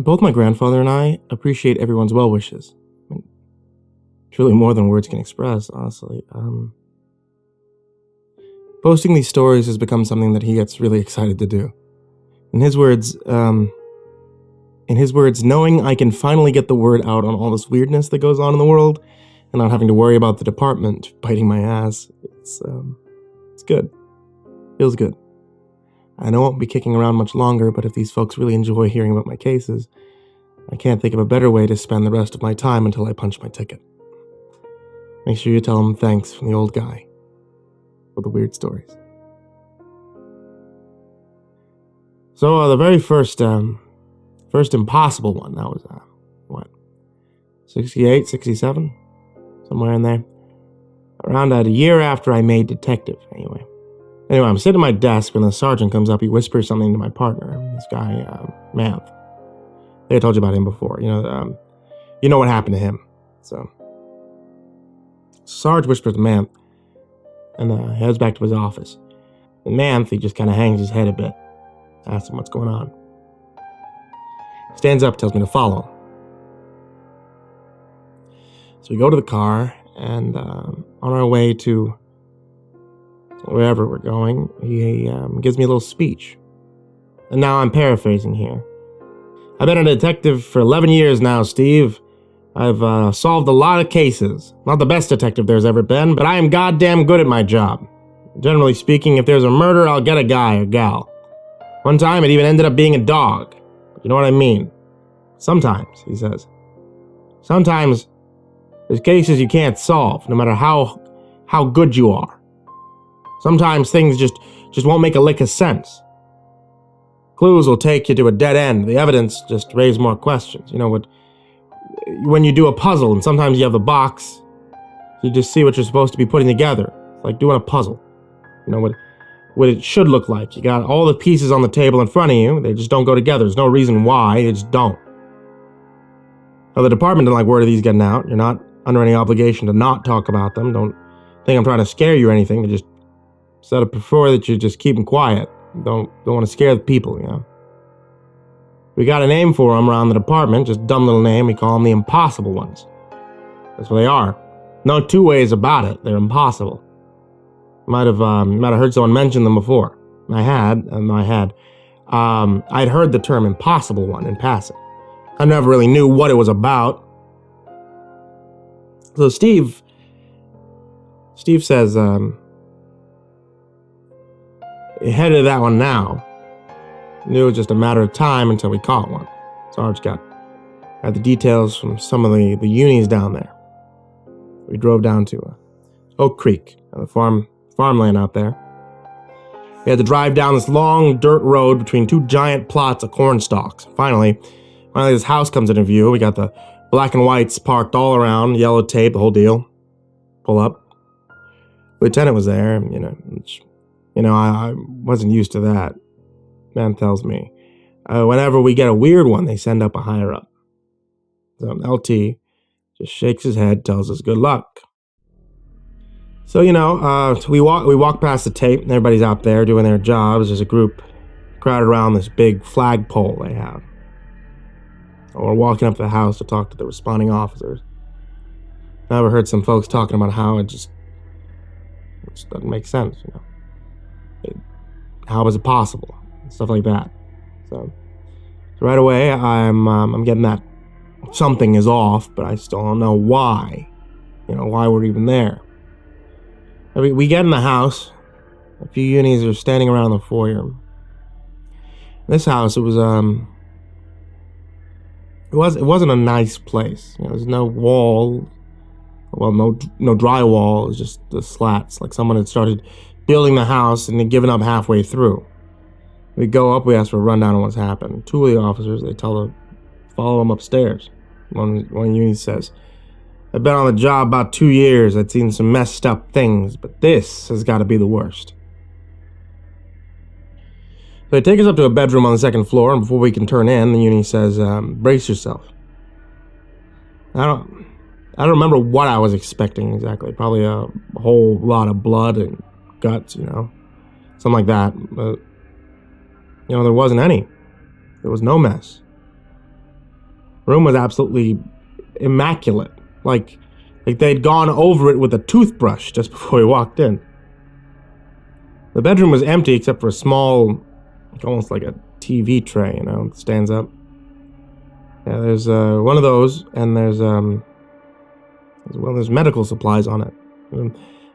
Both my grandfather and I appreciate everyone's well wishes. I mean, it's really more than words can express, honestly. Posting these stories has become something that he gets really excited to do. In his words, knowing I can finally get the word out on all this weirdness that goes on in the world, and not having to worry about the department biting my ass, it's good. Feels good. I know I won't be kicking around much longer, but if these folks really enjoy hearing about my cases, I can't think of a better way to spend the rest of my time until I punch my ticket. Make sure you tell them thanks from the old guy for the weird stories. So the very first impossible one, that was, 68, 67? Somewhere in there. Around a year after I made detective, anyway. Anyway, I'm sitting at my desk when the sergeant comes up. He whispers something to my partner, this guy, Manth. I think I told you about him before. You know what happened to him. So, Sarge whispers to Manth and heads back to his office. And Manth, he just kind of hangs his head a bit. Asks him what's going on. Stands up, tells me to follow him. So we go to the car, and on our way to wherever we're going, he gives me a little speech. And now I'm paraphrasing here. I've been a detective for 11 years now, Steve. I've solved a lot of cases. Not the best detective there's ever been, but I am goddamn good at my job. Generally speaking, if there's a murder, I'll get a guy or gal. One time, it even ended up being a dog. You know what I mean? Sometimes, he says. Sometimes, there's cases you can't solve, no matter how good you are. Sometimes things just won't make a lick of sense. Clues will take you to a dead end. The evidence just raises more questions. You know, when you do a puzzle, and sometimes you have a box, you just see what you're supposed to be putting together. It's like doing a puzzle. You know, what it should look like. You got all the pieces on the table in front of you. They just don't go together. There's no reason why. They just don't. Now, the department didn't like word of these getting out. You're not under any obligation to not talk about them. Don't think I'm trying to scare you or anything. They just said I prefer that you just keep them quiet. Don't want to scare the people, you know. We got a name for them around the department. Just dumb little name. We call them the impossible ones. That's what they are. No two ways about it. They're impossible. Might have heard someone mention them before. I'd heard the term impossible one in passing. I never really knew what it was about. So Steve says, headed to that one now. Knew it was just a matter of time until we caught one. Sarge had the details from some of the unis down there. We drove down to Oak Creek, the farmland out there. We had to drive down this long dirt road between two giant plots of corn stalks. Finally, this house comes into view. We got the black and whites parked all around, yellow tape, the whole deal. Pull up. Lieutenant was there, I wasn't used to that. Man tells me, whenever we get a weird one, they send up a higher up. So LT just shakes his head, tells us good luck. So, we walk past the tape, and everybody's out there doing their jobs. There's a group crowded around this big flagpole they have. We're walking up to the house to talk to the responding officers. I ever heard some folks talking about how it just doesn't make sense, how is it possible? Stuff like that. So right away, I'm getting that something is off, but I still don't know why. Why we're even there. We get in the house. A few unis are standing around the foyer. This house, it wasn't a nice place. There's no wall. Well, no drywall. It was just the slats. Like someone had started building the house and then given up halfway through. We go up, we ask for a rundown on what's happened. Two of the officers, they follow them upstairs. One unit says, I've been on the job about 2 years. I'd seen some messed up things, but this has got to be the worst. So they take us up to a bedroom on the second floor, and before we can turn in, the unit says, brace yourself. I don't remember what I was expecting exactly. Probably a whole lot of blood and guts, something like that. But, there wasn't any. There was no mess. The room was absolutely immaculate, like they'd gone over it with a toothbrush just before we walked in. The bedroom was empty except for a small, almost like a TV tray, it stands up. Yeah, there's one of those, and there's medical supplies on it.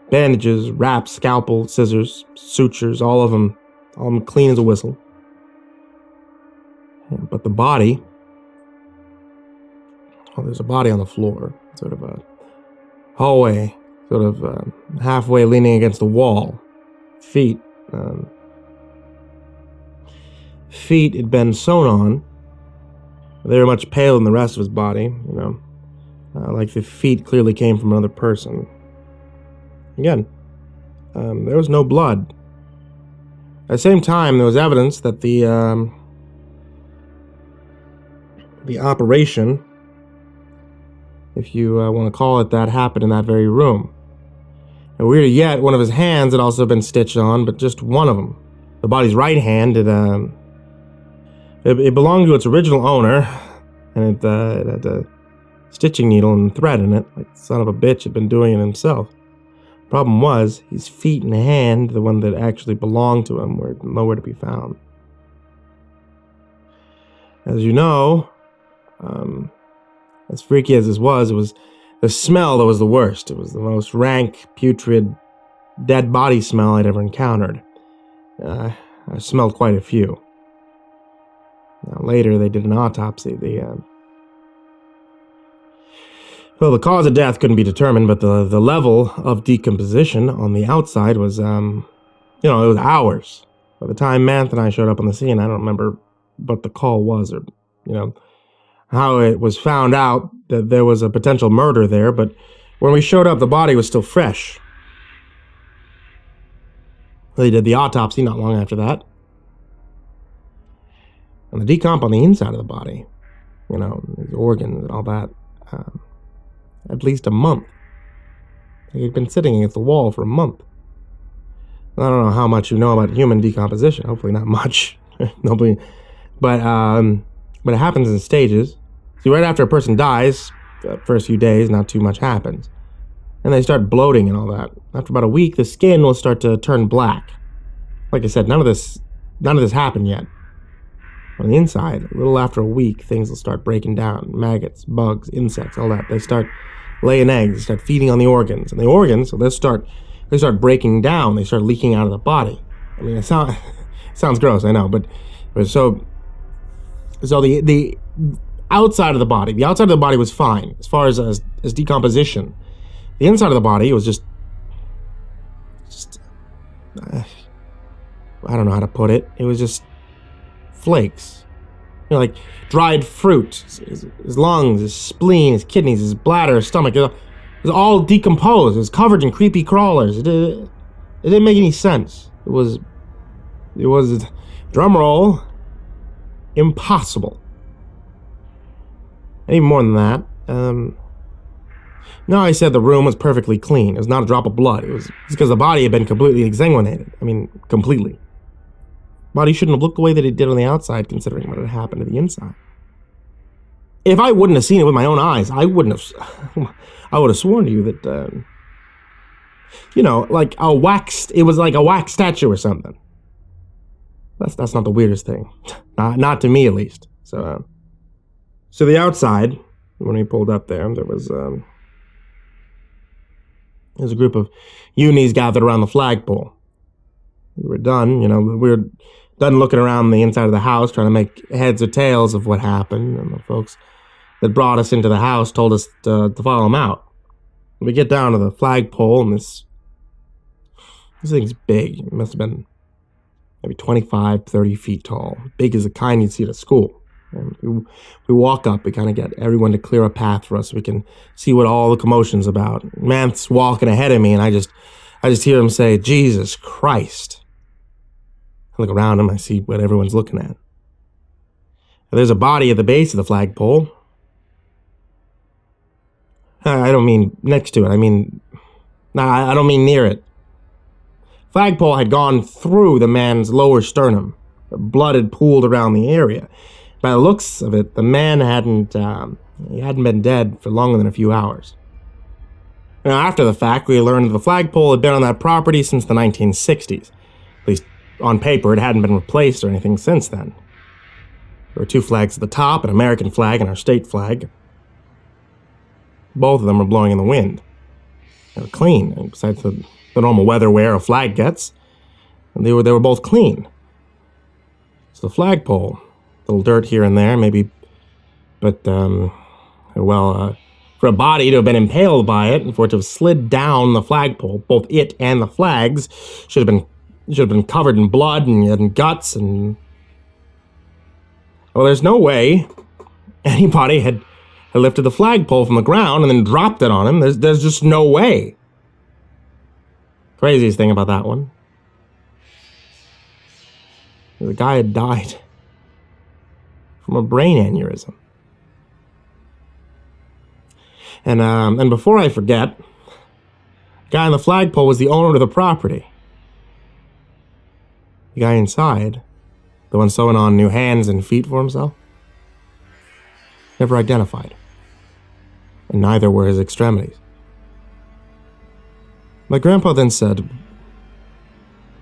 Bandages, wraps, scalpel, scissors, sutures, all of them clean as a whistle. Yeah, but the body, there's a body on the floor, sort of a hallway, sort of halfway leaning against the wall. Feet had been sewn on. They were much paler than the rest of his body, like the feet clearly came from another person. Again, there was no blood. At the same time, there was evidence that the operation, if you want to call it that, happened in that very room. And weirder yet, one of his hands had also been stitched on, but just one of them. The body's right hand, it belonged to its original owner, and it had a stitching needle and thread in it, like the son of a bitch had been doing it himself. Problem was, his feet and hand, the one that actually belonged to him, were nowhere to be found. As you know, as freaky as this was, it was the smell that was the worst. It was the most rank, putrid, dead body smell I'd ever encountered. I smelled quite a few. Now, later, they did an autopsy. The cause of death couldn't be determined, but the level of decomposition on the outside was, it was hours. By the time Manth and I showed up on the scene, I don't remember what the call was or, how it was found out that there was a potential murder there, but when we showed up, the body was still fresh. They did the autopsy not long after that. And the decomp on the inside of the body, the organs and all that, at least a month. He'd been sitting against the wall for a month. I don't know how much you know about human decomposition. Hopefully not much. Nobody. But it happens in stages. See, right after a person dies, the first few days, not too much happens. And they start bloating and all that. After about a week, the skin will start to turn black. Like I said, none of this happened yet. On the inside, a little after a week, things will start breaking down. Maggots, bugs, insects, all that. They start laying eggs, they start feeding on the organs. And the organs, so they start breaking down. They start leaking out of the body. I mean, it sounds gross, I know, but so the outside of the body was fine as far as decomposition. The inside of the body was just I don't know how to put it. It was just flakes, like dried fruit. His lungs, his spleen, his kidneys, his bladder, his stomach. It was all decomposed. It was covered in creepy crawlers. It didn't make any sense. It was drum roll, impossible. And even more than that, no, I said the room was perfectly clean. It was not a drop of blood. It's because the body had been completely exsanguinated. I mean, completely. Body shouldn't have looked the way that it did on the outside, considering what had happened to the inside. If I wouldn't have seen it with my own eyes, I would have sworn to you that, like it was like a wax statue or something. That's not the weirdest thing. Not to me, at least. So the outside, when we pulled up there was a group of unis gathered around the flagpole. We were done, we were done looking around the inside of the house, trying to make heads or tails of what happened, and the folks that brought us into the house told us to follow them out. We get down to the flagpole, and this thing's big. It must have been maybe 25, 30 feet tall. Big as the kind you'd see at a school. And we walk up, we kind of get everyone to clear a path for us so we can see what all the commotion's about. Manth's walking ahead of me, and I just hear him say, "Jesus Christ." I look around him, I see what everyone's looking at. There's a body at the base of the flagpole. I don't mean next to it, I don't mean near it. Flagpole had gone through the man's lower sternum. The blood had pooled around the area. By the looks of it, the man hadn't been dead for longer than a few hours. Now, after the fact, we learned that the flagpole had been on that property since the 1960s. At least on paper, it hadn't been replaced or anything since then. There were 2 flags at the top, an American flag and our state flag. Both of them were blowing in the wind. They were clean, and besides the normal weather wear a flag gets. And they were both clean. So the flagpole, a little dirt here and there, maybe, but, for a body to have been impaled by it and for it to have slid down the flagpole, both it and the flags should have been covered in blood and guts and... Well, there's no way anybody had lifted the flagpole from the ground and then dropped it on him. There's just no way. Craziest thing about that one, the guy had died from a brain aneurysm. And before I forget, the guy on the flagpole was the owner of the property. The guy inside, the one sewing on new hands and feet for himself, never identified. And neither were his extremities. My grandpa then said,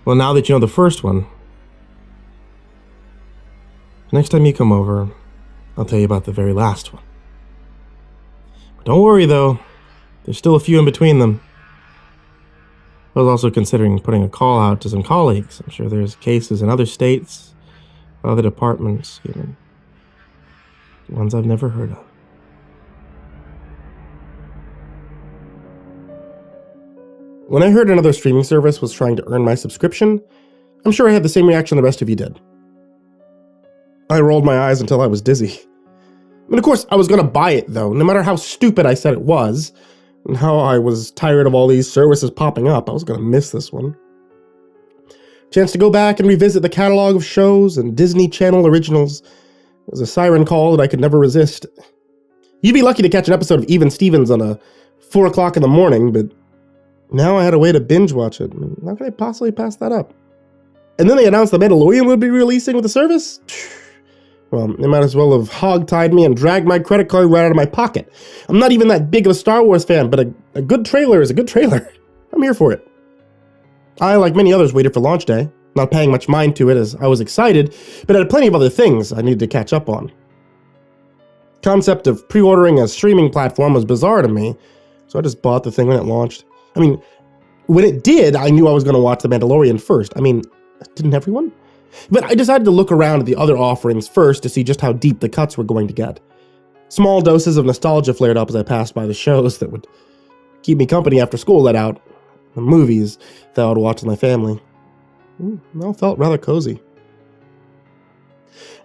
well, now that you know the first one, next time you come over, I'll tell you about the very last one. But don't worry, though. There's still a few in between them. I was also considering putting a call out to some colleagues. I'm sure there's cases in other states, other departments, even ones I've never heard of. When I heard another streaming service was trying to earn my subscription, I'm sure I had the same reaction the rest of you did. I rolled my eyes until I was dizzy. I mean, of course, I was going to buy it, though, no matter how stupid I said it was, and how I was tired of all these services popping up. I was going to miss this one. Chance to go back and revisit the catalog of shows and Disney Channel originals was a siren call that I could never resist. You'd be lucky to catch an episode of Even Stevens on a 4 o'clock in the morning, but now I had a way to binge watch it. I mean, how could I possibly pass that up? And then they announced The Mandalorian would be releasing with the service? Well, they might as well have hog-tied me and dragged my credit card right out of my pocket. I'm not even that big of a Star Wars fan, but a good trailer is a good trailer. I'm here for it. I, like many others, waited for launch day, not paying much mind to it as I was excited, but had plenty of other things I needed to catch up on. Concept of pre-ordering a streaming platform was bizarre to me, so I just bought the thing when it launched. I mean, when it did, I knew I was going to watch The Mandalorian first. I mean, didn't everyone? But I decided to look around at the other offerings first to see just how deep the cuts were going to get. Small doses of nostalgia flared up as I passed by the shows that would keep me company after school let out, the movies that I would watch with my family. It all felt rather cozy.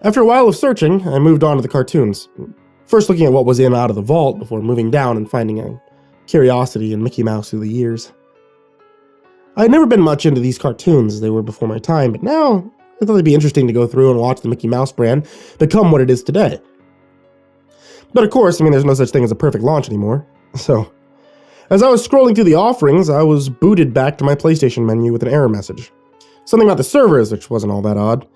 After a while of searching, I moved on to the cartoons, first looking at what was in and out of the vault before moving down and finding a curiosity in Mickey Mouse through the years. I had never been much into these cartoons as they were before my time, but now I thought it'd be interesting to go through and watch the Mickey Mouse brand become what it is today. But of course, I mean, there's no such thing as a perfect launch anymore. So, as I was scrolling through the offerings, I was booted back to my PlayStation menu with an error message. Something about the servers, which wasn't all that odd.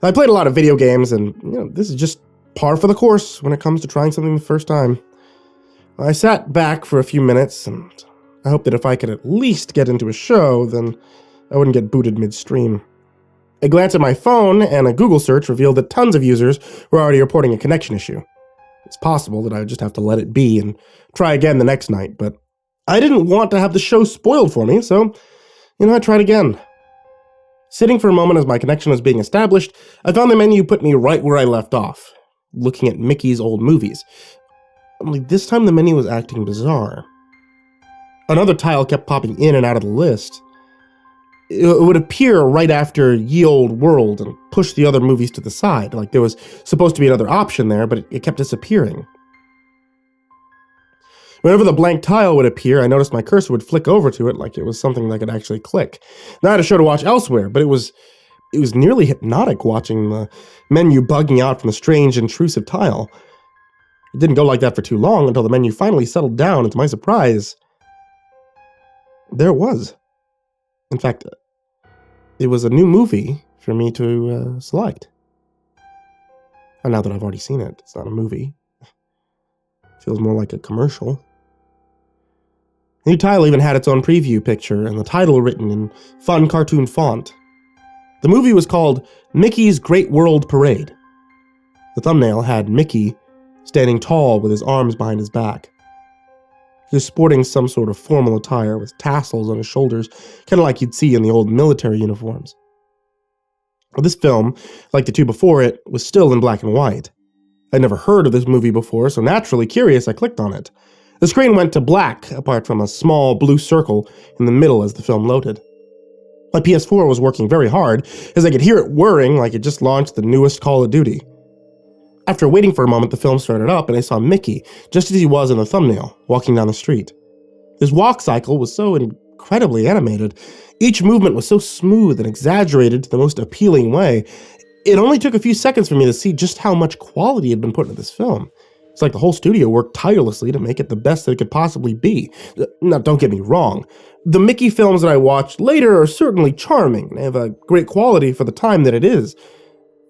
I played a lot of video games, and this is just par for the course when it comes to trying something the first time. I sat back for a few minutes, and I hoped that if I could at least get into a show, then I wouldn't get booted midstream. A glance at my phone and a Google search revealed that tons of users were already reporting a connection issue. It's possible that I would just have to let it be and try again the next night, but I didn't want to have the show spoiled for me, so, I tried again. Sitting for a moment as my connection was being established, I found the menu put me right where I left off, looking at Mickey's old movies. Only this time the menu was acting bizarre. Another tile kept popping in and out of the list. It would appear right after Ye Olde World and push the other movies to the side, like there was supposed to be another option there, but it kept disappearing. Whenever the blank tile would appear, I noticed my cursor would flick over to it like it was something that I could actually click. Now I had a show to watch elsewhere, but it was nearly hypnotic watching the menu bugging out from the strange, intrusive tile. It didn't go like that for too long until the menu finally settled down, and to my surprise, there it was. In fact, it was a new movie for me to select. And now that I've already seen it, it's not a movie. It feels more like a commercial. The new title even had its own preview picture and the title written in fun cartoon font. The movie was called Mickey's Great World Parade. The thumbnail had Mickey standing tall with his arms behind his back. He was sporting some sort of formal attire with tassels on his shoulders, kind of like you'd see in the old military uniforms. This film, like the two before it, was still in black and white. I'd never heard of this movie before, so naturally curious, I clicked on it. The screen went to black, apart from a small blue circle in the middle as the film loaded. My PS4 was working very hard, as I could hear it whirring like it just launched the newest Call of Duty. After waiting for a moment, the film started up, and I saw Mickey, just as he was in the thumbnail, walking down the street. His walk cycle was so incredibly animated. Each movement was so smooth and exaggerated to the most appealing way. It only took a few seconds for me to see just how much quality had been put into this film. It's like the whole studio worked tirelessly to make it the best that it could possibly be. Now, don't get me wrong. The Mickey films that I watched later are certainly charming and have a great quality for the time that it is.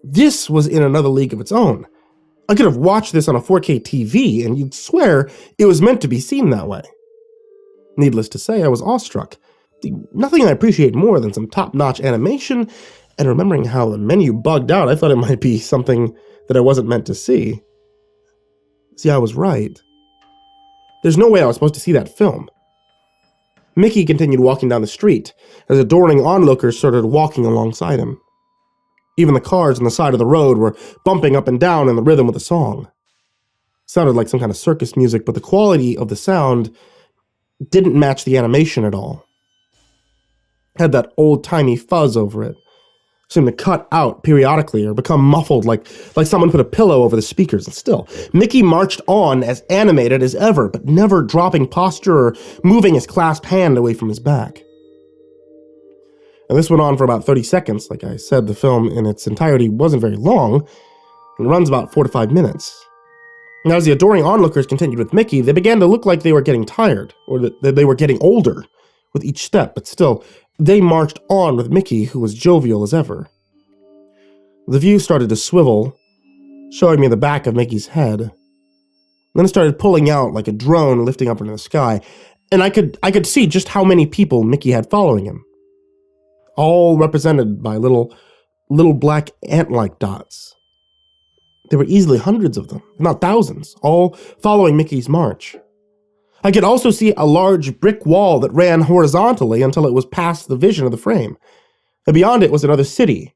This was in another league of its own. I could have watched this on a 4K TV, and you'd swear it was meant to be seen that way. Needless to say, I was awestruck. Nothing I appreciate more than some top-notch animation, and remembering how the menu bugged out, I thought it might be something that I wasn't meant to see. See, I was right. There's no way I was supposed to see that film. Mickey continued walking down the street, as adoring onlookers started walking alongside him. Even the cars on the side of the road were bumping up and down in the rhythm of the song. It sounded like some kind of circus music, but the quality of the sound didn't match the animation at all. It had that old-timey fuzz over it. Seemed to cut out periodically or become muffled like someone put a pillow over the speakers. And still, Mickey marched on as animated as ever, but never dropping posture or moving his clasped hand away from his back. And this went on for about 30 seconds. Like I said, the film in its entirety wasn't very long, and runs about 4 to 5 minutes. And as the adoring onlookers continued with Mickey, they began to look like they were getting tired, or that they were getting older with each step, but still, they marched on with Mickey, who was jovial as ever. The view started to swivel, showing me the back of Mickey's head. Then it started pulling out like a drone lifting up into the sky, and I could see just how many people Mickey had following him. All represented by little black ant-like dots. There were easily hundreds of them, if not thousands, all following Mickey's march. I could also see a large brick wall that ran horizontally until it was past the vision of the frame. And beyond it was another city,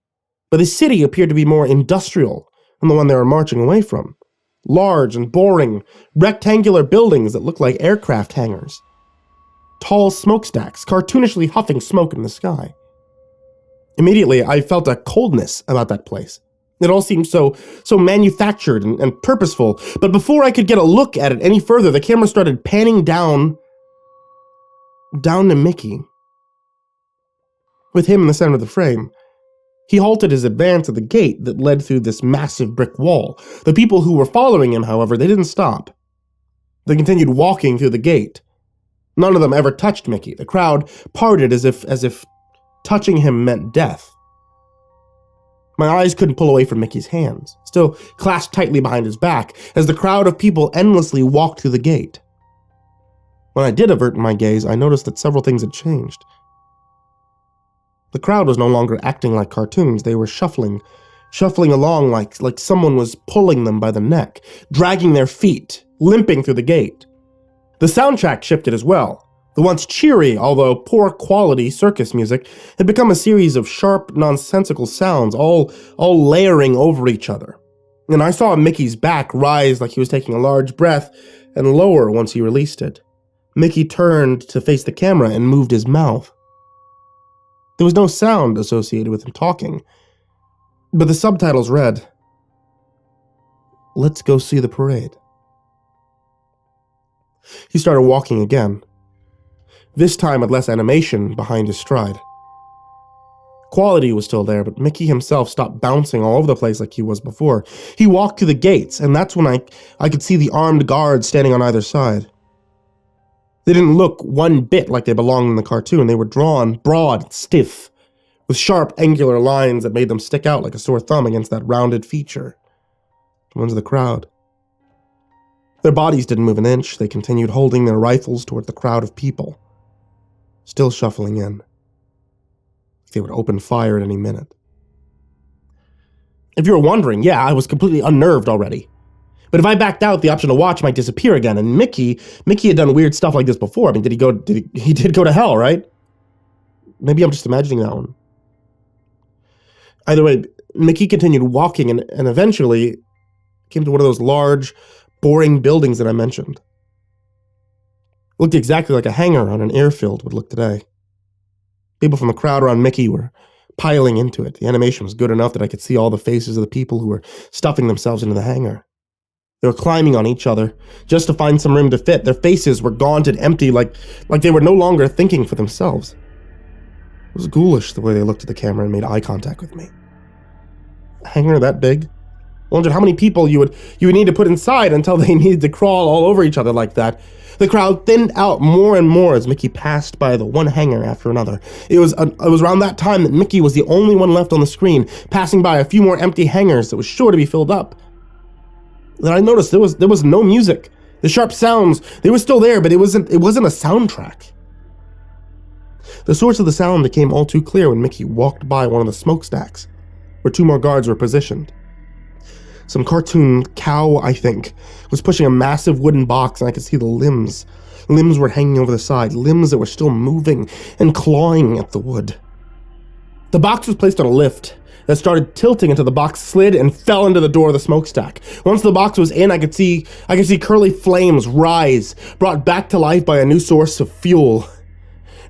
but the city appeared to be more industrial than the one they were marching away from. Large and boring, rectangular buildings that looked like aircraft hangars. Tall smokestacks, cartoonishly huffing smoke in the sky. Immediately, I felt a coldness about that place. It all seemed so manufactured and purposeful, but before I could get a look at it any further, the camera started panning down to Mickey. With him in the center of the frame, he halted his advance at the gate that led through this massive brick wall. The people who were following him, however, they didn't stop. They continued walking through the gate. None of them ever touched Mickey. The crowd parted as if touching him meant death. My eyes couldn't pull away from Mickey's hands, still clasped tightly behind his back, as the crowd of people endlessly walked through the gate. When I did avert my gaze, I noticed that several things had changed. The crowd was no longer acting like cartoons. They were shuffling along like someone was pulling them by the neck, dragging their feet, limping through the gate. The soundtrack shifted as well. The once cheery, although poor quality circus music had become a series of sharp, nonsensical sounds, all layering over each other. And I saw Mickey's back rise like he was taking a large breath and lower once he released it. Mickey turned to face the camera and moved his mouth. There was no sound associated with him talking, but the subtitles read, "Let's go see the parade." He started walking again. This time with less animation behind his stride. Quality was still there, but Mickey himself stopped bouncing all over the place like he was before. He walked to the gates, and that's when I could see the armed guards standing on either side. They didn't look one bit like they belonged in the cartoon. They were drawn broad and stiff, with sharp, angular lines that made them stick out like a sore thumb against that rounded feature. ones of the crowd. Their bodies didn't move an inch. They continued holding their rifles toward the crowd of people, still shuffling in. They would open fire at any minute. If you were wondering, yeah, I was completely unnerved already. But if I backed out, the option to watch might disappear again. And Mickey had done weird stuff like this before. I mean, he did go to hell, right? Maybe I'm just imagining that one. Either way, Mickey continued walking and eventually came to one of those large, boring buildings that I mentioned. It looked exactly like a hangar on an airfield would look today. People from the crowd around Mickey were piling into it. The animation was good enough that I could see all the faces of the people who were stuffing themselves into the hangar. They were climbing on each other just to find some room to fit. Their faces were gaunt and empty, like they were no longer thinking for themselves. It was ghoulish the way they looked at the camera and made eye contact with me. A hangar that big? I wondered how many people you would need to put inside until they needed to crawl all over each other like that. The crowd thinned out more and more as Mickey passed by the one hangar after another. It was around that time that Mickey was the only one left on the screen, passing by a few more empty hangars that was sure to be filled up. Then I noticed there was no music. The sharp sounds, they were still there, but it wasn't a soundtrack. The source of the sound became all too clear when Mickey walked by one of the smokestacks, where two more guards were positioned. Some cartoon cow, I think, was pushing a massive wooden box, and I could see the limbs. Limbs were hanging over the side, limbs that were still moving and clawing at the wood. The box was placed on a lift that started tilting until the box slid and fell into the door of the smokestack. Once the box was in, I could see curly flames rise, brought back to life by a new source of fuel.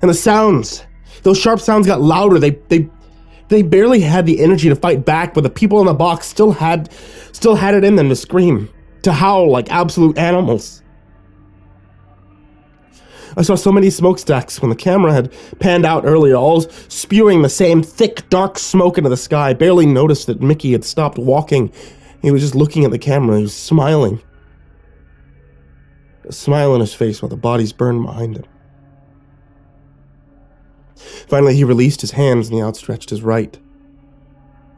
And the sounds, those sharp sounds got louder. They barely had the energy to fight back, but the people in the box still had it in them to scream, to howl like absolute animals. I saw so many smokestacks when the camera had panned out earlier, all spewing the same thick, dark smoke into the sky. I barely noticed that Mickey had stopped walking. He was just looking at the camera. He was smiling. A smile on his face while the bodies burned behind him. Finally, he released his hands and he outstretched his right.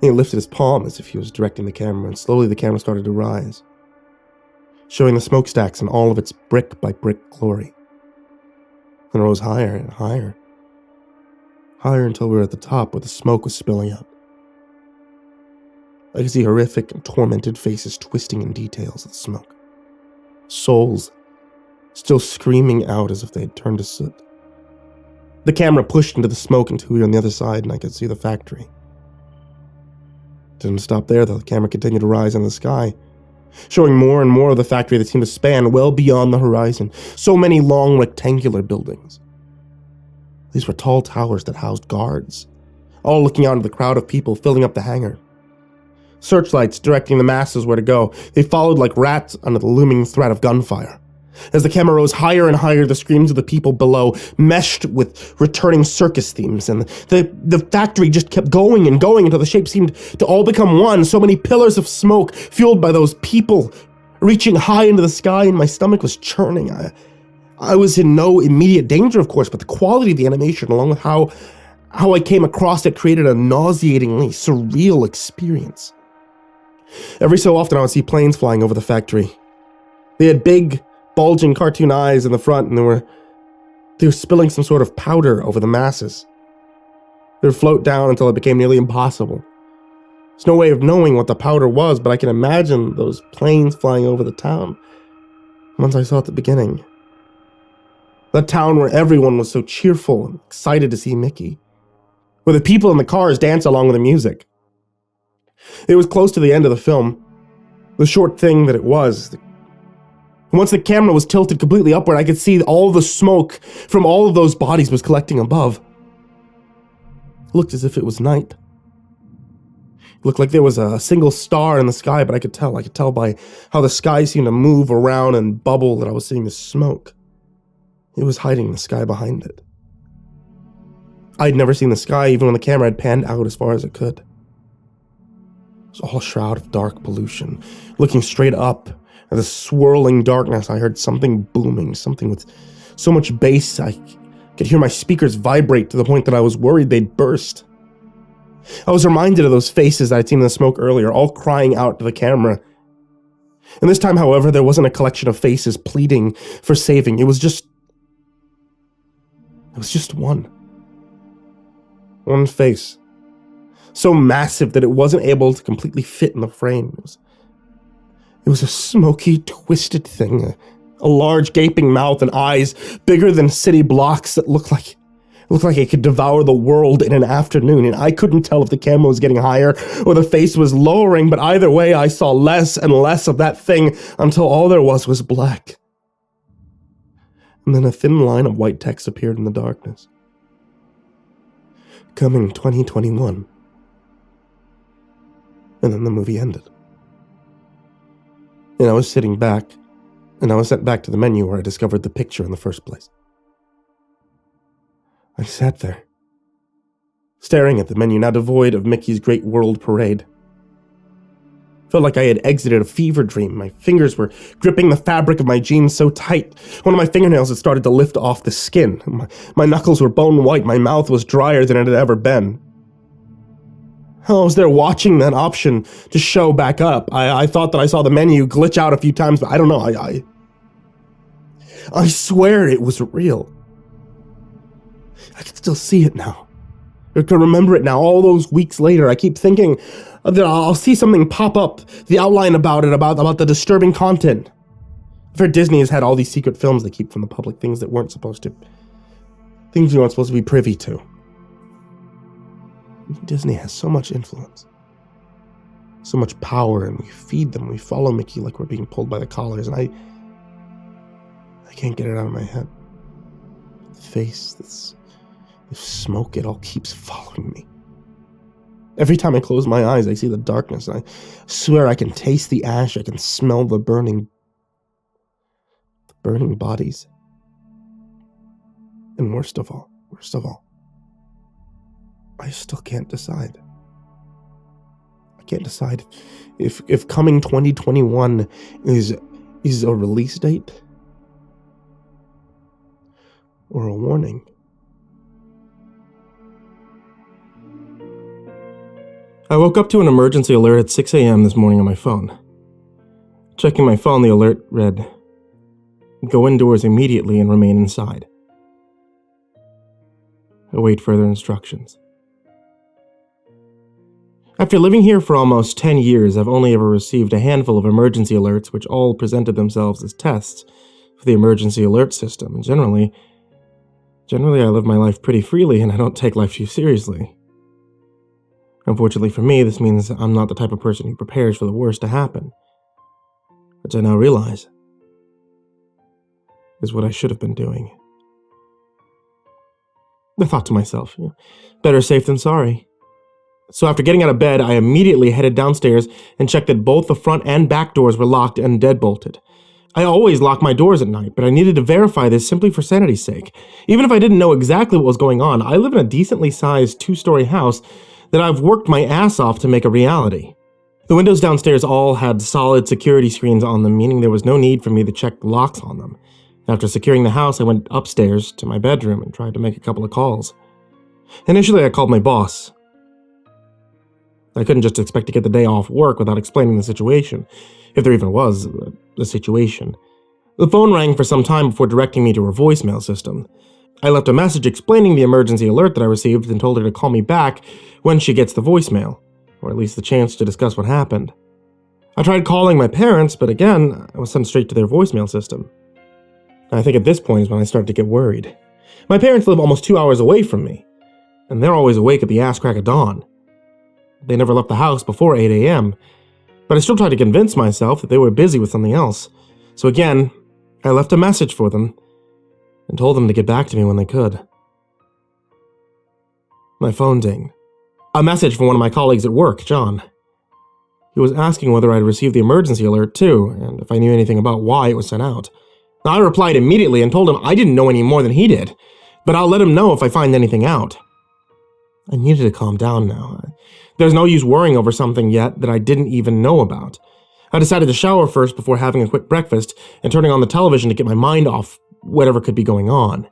He lifted his palm as if he was directing the camera, and slowly the camera started to rise, showing the smokestacks in all of its brick-by-brick glory. And rose higher and higher, higher until we were at the top where the smoke was spilling out. I could see horrific and tormented faces twisting in details of the smoke. Souls still screaming out as if they had turned to soot. The camera pushed into the smoke until we were on the other side and I could see the factory. It didn't stop there though. The camera continued to rise in the sky, showing more and more of the factory that seemed to span well beyond the horizon. So many long rectangular buildings. These were tall towers that housed guards, all looking out into the crowd of people filling up the hangar. Searchlights directing the masses where to go. They followed like rats under the looming threat of gunfire. As the camera rose higher and higher, the screams of the people below meshed with returning circus themes, and the factory just kept going and going until the shape seemed to all become one. So many pillars of smoke, fueled by those people, reaching high into the sky, and my stomach was churning. I was in no immediate danger, of course, but the quality of the animation, along with how I came across it, created a nauseatingly surreal experience. Every so often, I would see planes flying over the factory. They had big, bulging cartoon eyes in the front, and they were spilling some sort of powder over the masses. They would float down until it became nearly impossible. There's no way of knowing what the powder was, but I can imagine those planes flying over the town once I saw at the beginning. That town where everyone was so cheerful and excited to see Mickey, where the people in the cars danced along with the music. It was close to the end of the film, the short thing that it was. Once the camera was tilted completely upward, I could see all the smoke from all of those bodies was collecting above. It looked as if it was night. It looked like there was a single star in the sky, but I could tell by how the sky seemed to move around and bubble that I was seeing the smoke. It was hiding the sky behind it. I'd never seen the sky even when the camera had panned out as far as it could. It was all a shroud of dark pollution. Looking straight up at the swirling darkness, I heard something booming, something with so much bass I could hear my speakers vibrate to the point that I was worried they'd burst. I was reminded of those faces I'd seen in the smoke earlier, all crying out to the camera, And this time, however, there wasn't a collection of faces pleading for saving. It was just one. One face. So massive that it wasn't able to completely fit in the frame. It was a smoky, twisted thing. A large, gaping mouth and eyes bigger than city blocks that looked like it could devour the world in an afternoon. And I couldn't tell if the camera was getting higher or the face was lowering, but either way, I saw less and less of that thing until all there was black. And then a thin line of white text appeared in the darkness. Coming 2021. And then the movie ended. And I was sitting back, and I was sent back to the menu where I discovered the picture in the first place. I sat there, staring at the menu, now devoid of Mickey's Great World Parade. Felt like I had exited a fever dream. My fingers were gripping the fabric of my jeans so tight. One of my fingernails had started to lift off the skin. My knuckles were bone white. My mouth was drier than it had ever been. I was there watching that option to show back up. I thought that I saw the menu glitch out a few times, but I don't know. I swear it was real. I can still see it now. I can remember it now, all those weeks later. I keep thinking that I'll see something pop up, the outline about it, about the disturbing content. I've heard Disney has had all these secret films they keep from the public, things that weren't supposed to, things you weren't supposed to be privy to. Disney has so much influence, so much power, and we feed them. We follow Mickey like we're being pulled by the collars, and I can't get it out of my head. The face, this smoke, it all keeps following me. Every time I close my eyes, I see the darkness, and I swear I can taste the ash. I can smell the burning bodies. And worst of all, I still can't decide. I can't decide if coming 2021 is a release date or a warning. I woke up to an emergency alert at 6 a.m. this morning on my phone. Checking my phone, the alert read, "Go indoors immediately and remain inside. Await further instructions." After living here for almost 10 years, I've only ever received a handful of emergency alerts, which all presented themselves as tests for the emergency alert system. Generally, I live my life pretty freely, and I don't take life too seriously. Unfortunately for me, this means I'm not the type of person who prepares for the worst to happen, which I now realize is what I should have been doing. I thought to myself, better safe than sorry. So after getting out of bed, I immediately headed downstairs and checked that both the front and back doors were locked and deadbolted. I always lock my doors at night, but I needed to verify this simply for sanity's sake. Even if I didn't know exactly what was going on, I live in a decently sized 2-story house that I've worked my ass off to make a reality. The windows downstairs all had solid security screens on them, meaning there was no need for me to check the locks on them. After securing the house, I went upstairs to my bedroom and tried to make a couple of calls. Initially, I called my boss. I couldn't just expect to get the day off work without explaining the situation, if there even was a situation. The phone rang for some time before directing me to her voicemail system. I left a message explaining the emergency alert that I received and told her to call me back when she gets the voicemail, or at least the chance to discuss what happened. I tried calling my parents, but again, I was sent straight to their voicemail system. I think at this point is when I started to get worried. My parents live almost 2 hours away from me, and they're always awake at the ass crack of dawn. They never left the house before 8 a.m., but I still tried to convince myself that they were busy with something else. So again, I left a message for them and told them to get back to me when they could. My phone dinged. A message from one of my colleagues at work, John. He was asking whether I'd received the emergency alert too, and if I knew anything about why it was sent out. I replied immediately and told him I didn't know any more than he did, but I'll let him know if I find anything out. I needed to calm down now. There's no use worrying over something yet that I didn't even know about. I decided to shower first before having a quick breakfast and turning on the television to get my mind off whatever could be going on.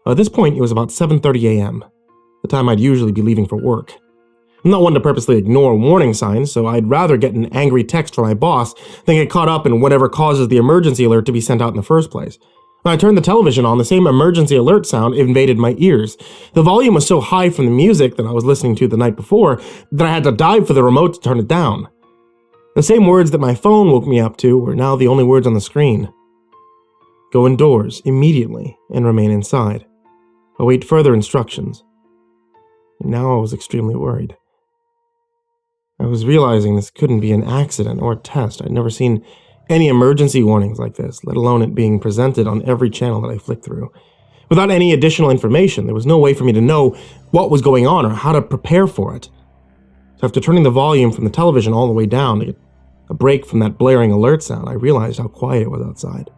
At this point, it was about 7:30 a.m., the time I'd usually be leaving for work. I'm not one to purposely ignore warning signs, so I'd rather get an angry text from my boss than get caught up in whatever causes the emergency alert to be sent out in the first place. When I turned the television on, the same emergency alert sound invaded my ears. The volume was so high from the music that I was listening to the night before that I had to dive for the remote to turn it down. The same words that my phone woke me up to were now the only words on the screen. Go indoors immediately and remain inside. Await further instructions. And now I was extremely worried. I was realizing this couldn't be an accident or a test. I'd never seen any emergency warnings like this, let alone it being presented on every channel that I flicked through. Without any additional information, there was no way for me to know what was going on or how to prepare for it. So after turning the volume from the television all the way down to get a break from that blaring alert sound, I realized how quiet it was outside.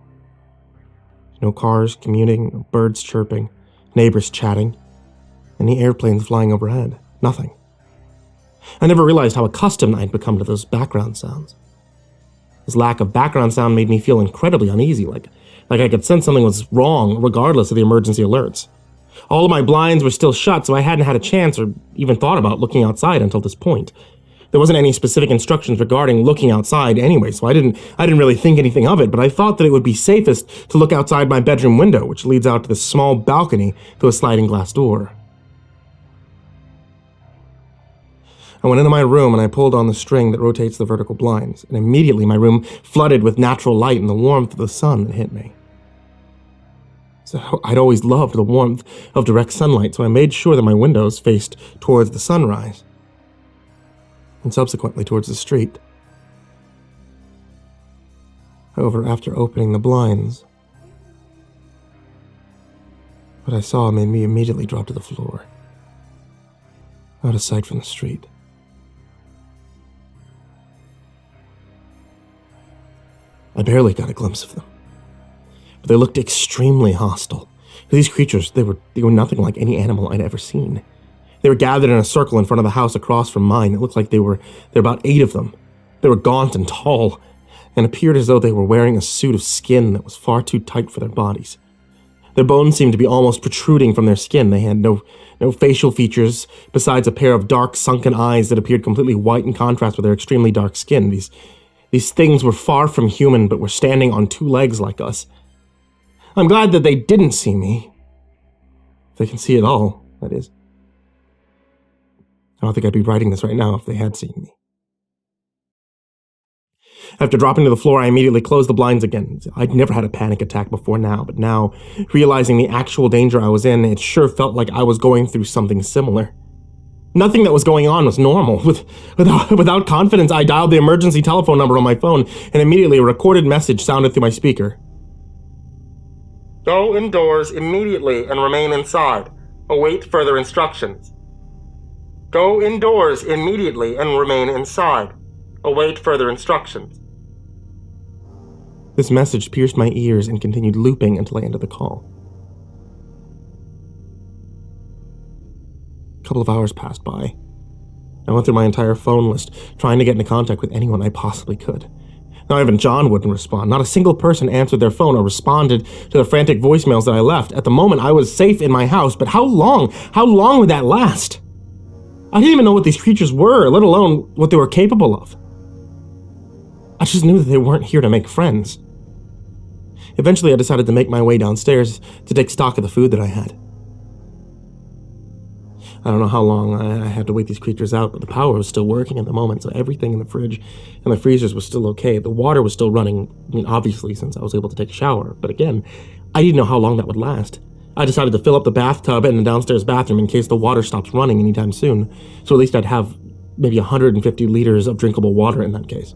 No cars commuting, no birds chirping, neighbors chatting, any airplanes flying overhead. Nothing. I never realized how accustomed I'd become to those background sounds. This lack of background sound made me feel incredibly uneasy, like I could sense something was wrong regardless of the emergency alerts. All of my blinds were still shut, so I hadn't had a chance or even thought about looking outside until this point. There wasn't any specific instructions regarding looking outside anyway, so I didn't really think anything of it, but I thought that it would be safest to look outside my bedroom window, which leads out to this small balcony through a sliding glass door. I went into my room and I pulled on the string that rotates the vertical blinds, and immediately my room flooded with natural light and the warmth of the sun that hit me. So I'd always loved the warmth of direct sunlight, so I made sure that my windows faced towards the sunrise, and subsequently towards the street. However, after opening the blinds, what I saw made me immediately drop to the floor, out of sight from the street. I barely got a glimpse of them, but they looked extremely hostile. These creatures, they were nothing like any animal I'd ever seen. They were gathered in a circle in front of the house across from mine. It looked like there were about 8 of them. They were gaunt and tall, and appeared as though they were wearing a suit of skin that was far too tight for their bodies. Their bones seemed to be almost protruding from their skin. They had no facial features, besides a pair of dark, sunken eyes that appeared completely white in contrast with their extremely dark skin. These things were far from human, but were standing on 2 legs like us. I'm glad that they didn't see me. If they can see at all, that is. I don't think I'd be writing this right now if they had seen me. After dropping to the floor, I immediately closed the blinds again. I'd never had a panic attack before now, but now, realizing the actual danger I was in, it sure felt like I was going through something similar. Nothing that was going on was normal. Without confidence, I dialed the emergency telephone number on my phone, and immediately a recorded message sounded through my speaker. Go indoors immediately and remain inside. Await further instructions. Go indoors immediately and remain inside. Await further instructions. This message pierced my ears and continued looping until I ended the call. A couple of hours passed by. I went through my entire phone list, trying to get into contact with anyone I possibly could. Now, even John wouldn't respond. Not a single person answered their phone or responded to the frantic voicemails that I left. At the moment, I was safe in my house, but how long? How long would that last? I didn't even know what these creatures were, let alone what they were capable of. I just knew that they weren't here to make friends. Eventually, I decided to make my way downstairs to take stock of the food that I had. I don't know how long I had to wait these creatures out, but the power was still working at the moment, so everything in the fridge and the freezers was still okay. The water was still running, obviously, since I was able to take a shower. But again, I didn't know how long that would last. I decided to fill up the bathtub and the downstairs bathroom in case the water stops running anytime soon, so at least I'd have maybe 150 liters of drinkable water in that case.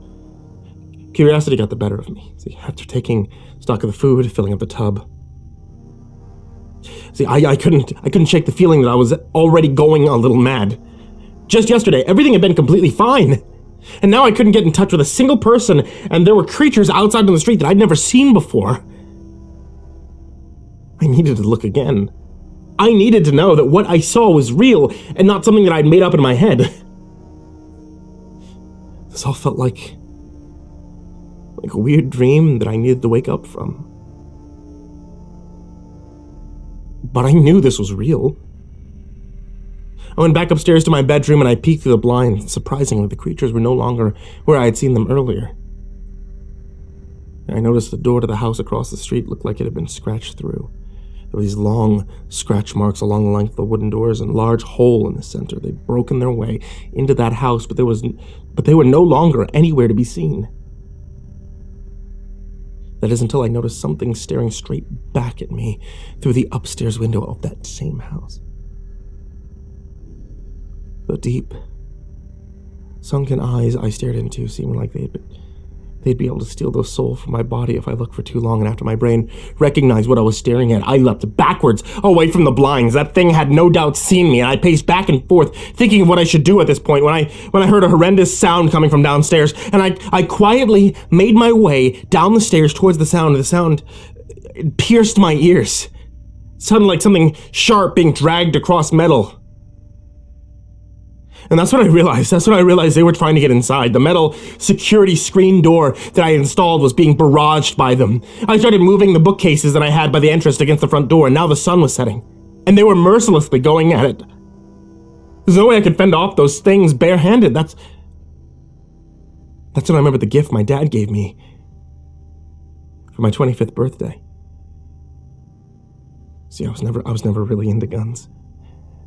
Curiosity got the better of me. See, after taking stock of the food, filling up the tub, I couldn't shake the feeling that I was already going a little mad. Just yesterday, everything had been completely fine. And now I couldn't get in touch with a single person, and there were creatures outside on the street that I'd never seen before. I needed to look again. I needed to know that what I saw was real and not something that I'd made up in my head. This all felt like a weird dream that I needed to wake up from. But I knew this was real. I went back upstairs to my bedroom and I peeked through the blinds. Surprisingly, the creatures were no longer where I had seen them earlier. I noticed the door to the house across the street looked like it had been scratched through. There were these long scratch marks along the length of the wooden doors and a large hole in the center. They'd broken their way into that house, but they were no longer anywhere to be seen. That is until I noticed something staring straight back at me through the upstairs window of that same house. The deep, sunken eyes I stared into seemed like they'd be able to steal the soul from my body if I looked for too long, and after my brain recognized what I was staring at, I leapt backwards away from the blinds. That thing had no doubt seen me, and I paced back and forth, thinking of what I should do at this point, when I heard a horrendous sound coming from downstairs, and I quietly made my way down the stairs towards the sound. The sound pierced my ears. It sounded like something sharp being dragged across metal. And that's what I realized they were trying to get inside. The metal security screen door that I installed was being barraged by them. I started moving the bookcases that I had by the entrance against the front door, and now the sun was setting. And they were mercilessly going at it. There's no way I could fend off those things barehanded. That's when I remembered the gift my dad gave me for my 25th birthday. See, I was never really into guns.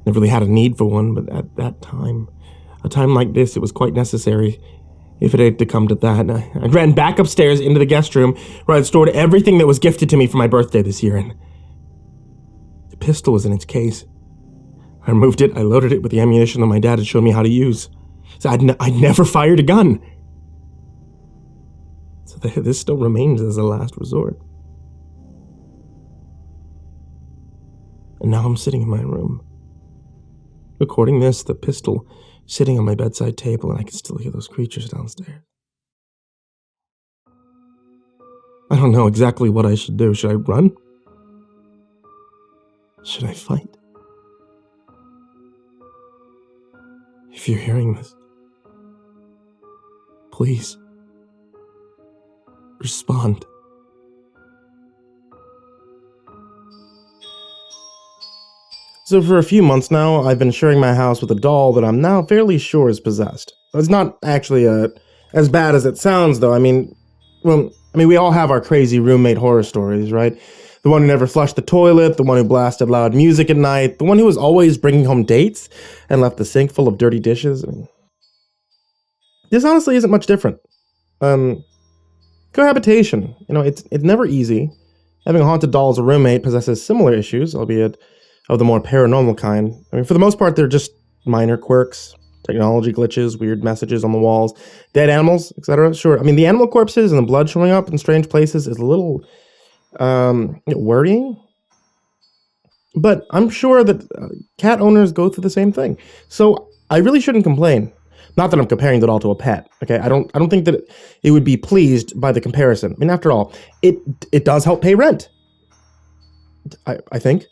Never really had a need for one, but at that time, a time like this, it was quite necessary if it had to come to that. I ran back upstairs into the guest room where I'd stored everything that was gifted to me for my birthday this year, and the pistol was in its case. I removed it, I loaded it with the ammunition that my dad had shown me how to use. So I'd never fired a gun. So this still remains as a last resort. And now I'm sitting in my room, recording this, the pistol sitting on my bedside table, and I can still hear those creatures downstairs. I don't know exactly what I should do. Should I run? Should I fight? If you're hearing this, please respond. So for a few months now, I've been sharing my house with a doll that I'm now fairly sure is possessed. It's not actually as bad as it sounds, though. I mean, we all have our crazy roommate horror stories, right? The one who never flushed the toilet, the one who blasted loud music at night, the one who was always bringing home dates and left the sink full of dirty dishes. I mean, this honestly isn't much different. Cohabitation, it's never easy. Having a haunted doll as a roommate possesses similar issues, albeit of the more paranormal kind. I mean, for the most part, they're just minor quirks, technology glitches, weird messages on the walls, dead animals, etc. Sure, I mean, the animal corpses and the blood showing up in strange places is a little worrying. But I'm sure that cat owners go through the same thing. So I really shouldn't complain. Not that I'm comparing the doll to a pet, okay? I don't think that it would be pleased by the comparison. I mean, after all, it does help pay rent. I think.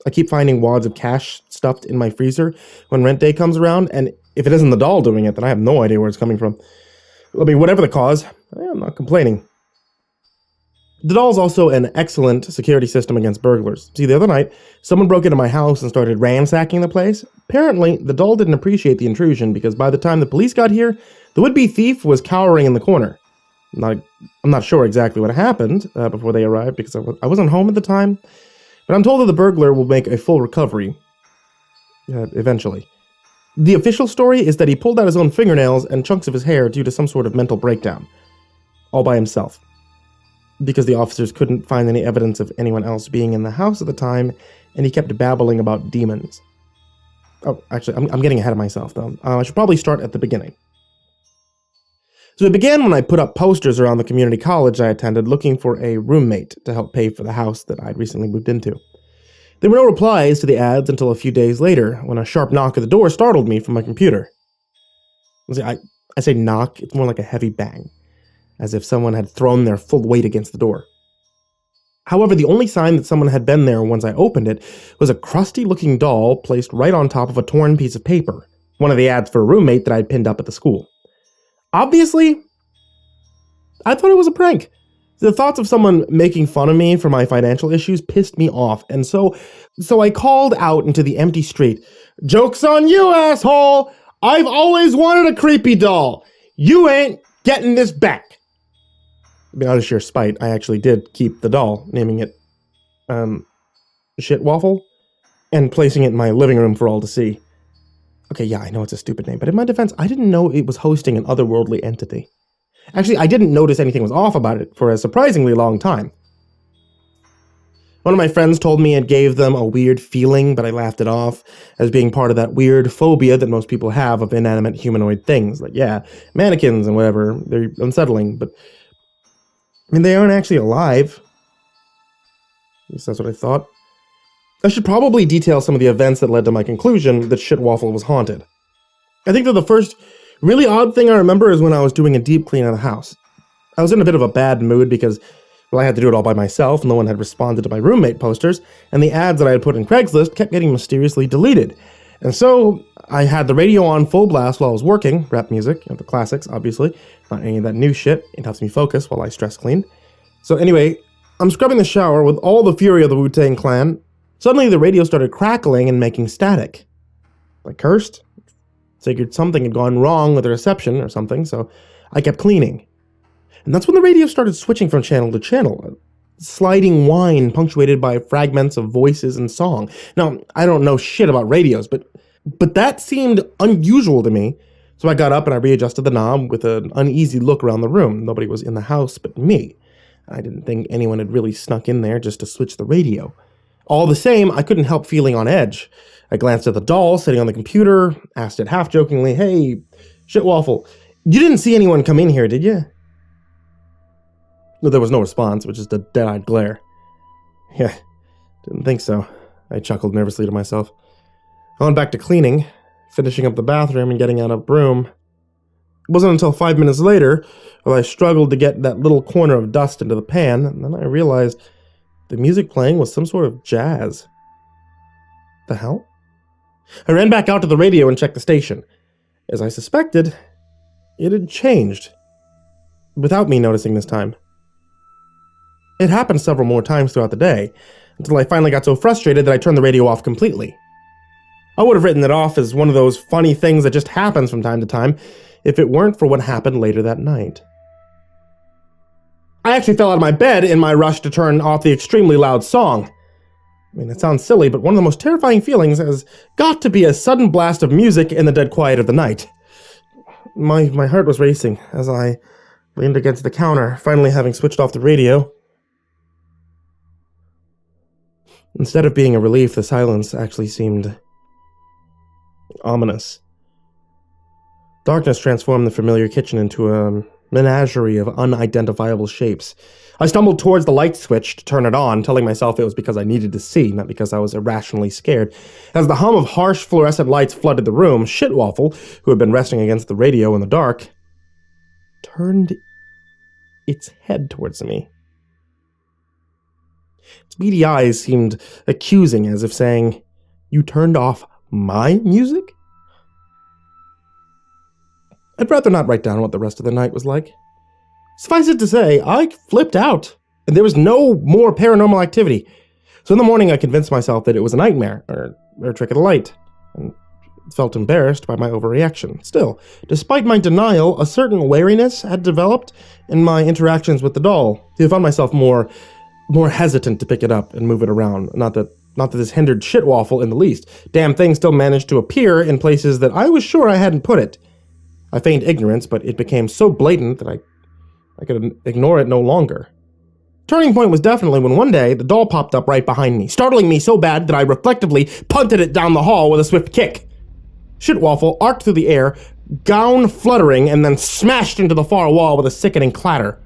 I keep finding wads of cash stuffed in my freezer when rent day comes around, and if it isn't the doll doing it, then I have no idea where it's coming from. I mean, whatever the cause, I'm not complaining. The doll is also an excellent security system against burglars. See, the other night, someone broke into my house and started ransacking the place. Apparently, the doll didn't appreciate the intrusion because by the time the police got here, the would-be thief was cowering in the corner. I'm not sure exactly what happened before they arrived because I wasn't home at the time. But I'm told that the burglar will make a full recovery, eventually. The official story is that he pulled out his own fingernails and chunks of his hair due to some sort of mental breakdown, all by himself, because the officers couldn't find any evidence of anyone else being in the house at the time, and he kept babbling about demons. Oh, actually, I'm getting ahead of myself, though. I should probably start at the beginning. So it began when I put up posters around the community college I attended looking for a roommate to help pay for the house that I'd recently moved into. There were no replies to the ads until a few days later, when a sharp knock at the door startled me from my computer. I say knock, it's more like a heavy bang, as if someone had thrown their full weight against the door. However, the only sign that someone had been there once I opened it was a crusty-looking doll placed right on top of a torn piece of paper, one of the ads for a roommate that I'd pinned up at the school. Obviously, I thought it was a prank. The thoughts of someone making fun of me for my financial issues pissed me off, and so I called out into the empty street, "Joke's on you, asshole! I've always wanted a creepy doll! You ain't getting this back!" I mean, out of sheer spite, I actually did keep the doll, naming it, Shitwaffle, and placing it in my living room for all to see. Okay, yeah, I know it's a stupid name, but in my defense, I didn't know it was hosting an otherworldly entity. Actually, I didn't notice anything was off about it for a surprisingly long time. One of my friends told me it gave them a weird feeling, but I laughed it off as being part of that weird phobia that most people have of inanimate humanoid things. Like, yeah, mannequins and whatever, they're unsettling, but I mean, they aren't actually alive. At least that's what I thought. I should probably detail some of the events that led to my conclusion that Shitwaffle was haunted. I think that the first really odd thing I remember is when I was doing a deep clean of the house. I was in a bit of a bad mood because, well, I had to do it all by myself, and no one had responded to my roommate posters, and the ads that I had put in Craigslist kept getting mysteriously deleted. And so I had the radio on full blast while I was working, rap music, the classics, obviously, not any of that new shit. It helps me focus while I stress clean. So anyway, I'm scrubbing the shower with all the fury of the Wu-Tang Clan. Suddenly the radio started crackling and making static. I cursed. Figured something had gone wrong with the reception or something, so I kept cleaning. And that's when the radio started switching from channel to channel, a sliding whine punctuated by fragments of voices and song. Now, I don't know shit about radios, but that seemed unusual to me, so I got up and I readjusted the knob with an uneasy look around the room. Nobody was in the house but me. I didn't think anyone had really snuck in there just to switch the radio. All the same, I couldn't help feeling on edge. I glanced at the doll sitting on the computer, asked it half-jokingly, "Hey, Shitwaffle, you didn't see anyone come in here, did you?" There was no response, which is a dead-eyed glare. "Yeah, didn't think so," I chuckled nervously to myself. I went back to cleaning, finishing up the bathroom and getting out a broom. It wasn't until 5 minutes later, while I struggled to get that little corner of dust into the pan, and then I realized the music playing was some sort of jazz. The hell? I ran back out to the radio and checked the station. As I suspected, it had changed. Without me noticing this time. It happened several more times throughout the day, until I finally got so frustrated that I turned the radio off completely. I would have written it off as one of those funny things that just happens from time to time, if it weren't for what happened later that night. I actually fell out of my bed in my rush to turn off the extremely loud song. I mean, it sounds silly, but one of the most terrifying feelings has got to be a sudden blast of music in the dead quiet of the night. My heart was racing as I leaned against the counter, finally having switched off the radio. Instead of being a relief, the silence actually seemed ominous. Darkness transformed the familiar kitchen into a menagerie of unidentifiable shapes. I stumbled towards the light switch to turn it on, telling myself it was because I needed to see, not because I was irrationally scared. As the hum of harsh fluorescent lights flooded the room, Shitwaffle, who had been resting against the radio in the dark, turned its head towards me. Its beady eyes seemed accusing, as if saying, "You turned off my music?" I'd rather not write down what the rest of the night was like. Suffice it to say, I flipped out, and there was no more paranormal activity. So in the morning, I convinced myself that it was a nightmare, or a trick of the light, and felt embarrassed by my overreaction. Still, despite my denial, a certain wariness had developed in my interactions with the doll. I found myself more hesitant to pick it up and move it around. Not that this hindered Shitwaffle in the least. Damn thing still managed to appear in places that I was sure I hadn't put it. I feigned ignorance, but it became so blatant that I could ignore it no longer. Turning point was definitely when one day the doll popped up right behind me, startling me so bad that I reflectively punted it down the hall with a swift kick. Shitwaffle arced through the air, gown fluttering, and then smashed into the far wall with a sickening clatter.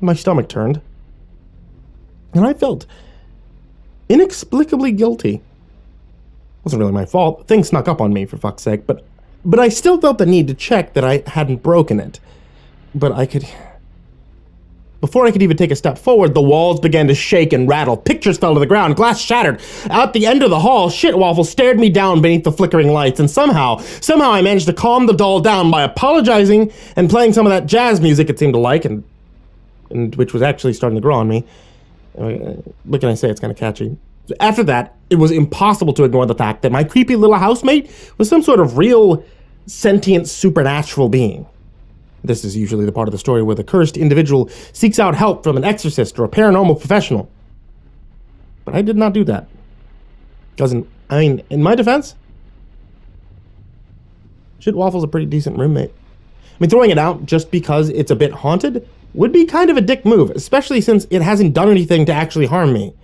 My stomach turned, and I felt inexplicably guilty. It wasn't really my fault. Things snuck up on me, for fuck's sake, but I still felt the need to check that I hadn't broken it. But I could Before I could even take a step forward, the walls began to shake and rattle. Pictures fell to the ground. Glass shattered. At the end of the hall, Shitwaffle stared me down beneath the flickering lights, and somehow I managed to calm the doll down by apologizing and playing some of that jazz music it seemed to like, and which was actually starting to grow on me. What can I say? It's kind of catchy. After that, it was impossible to ignore the fact that my creepy little housemate was some sort of real, sentient, supernatural being. This is usually the part of the story where the cursed individual seeks out help from an exorcist or a paranormal professional. But I did not do that. Because, in my defense, Shitwaffle's a pretty decent roommate. Throwing it out just because it's a bit haunted would be kind of a dick move, especially since it hasn't done anything to actually harm me.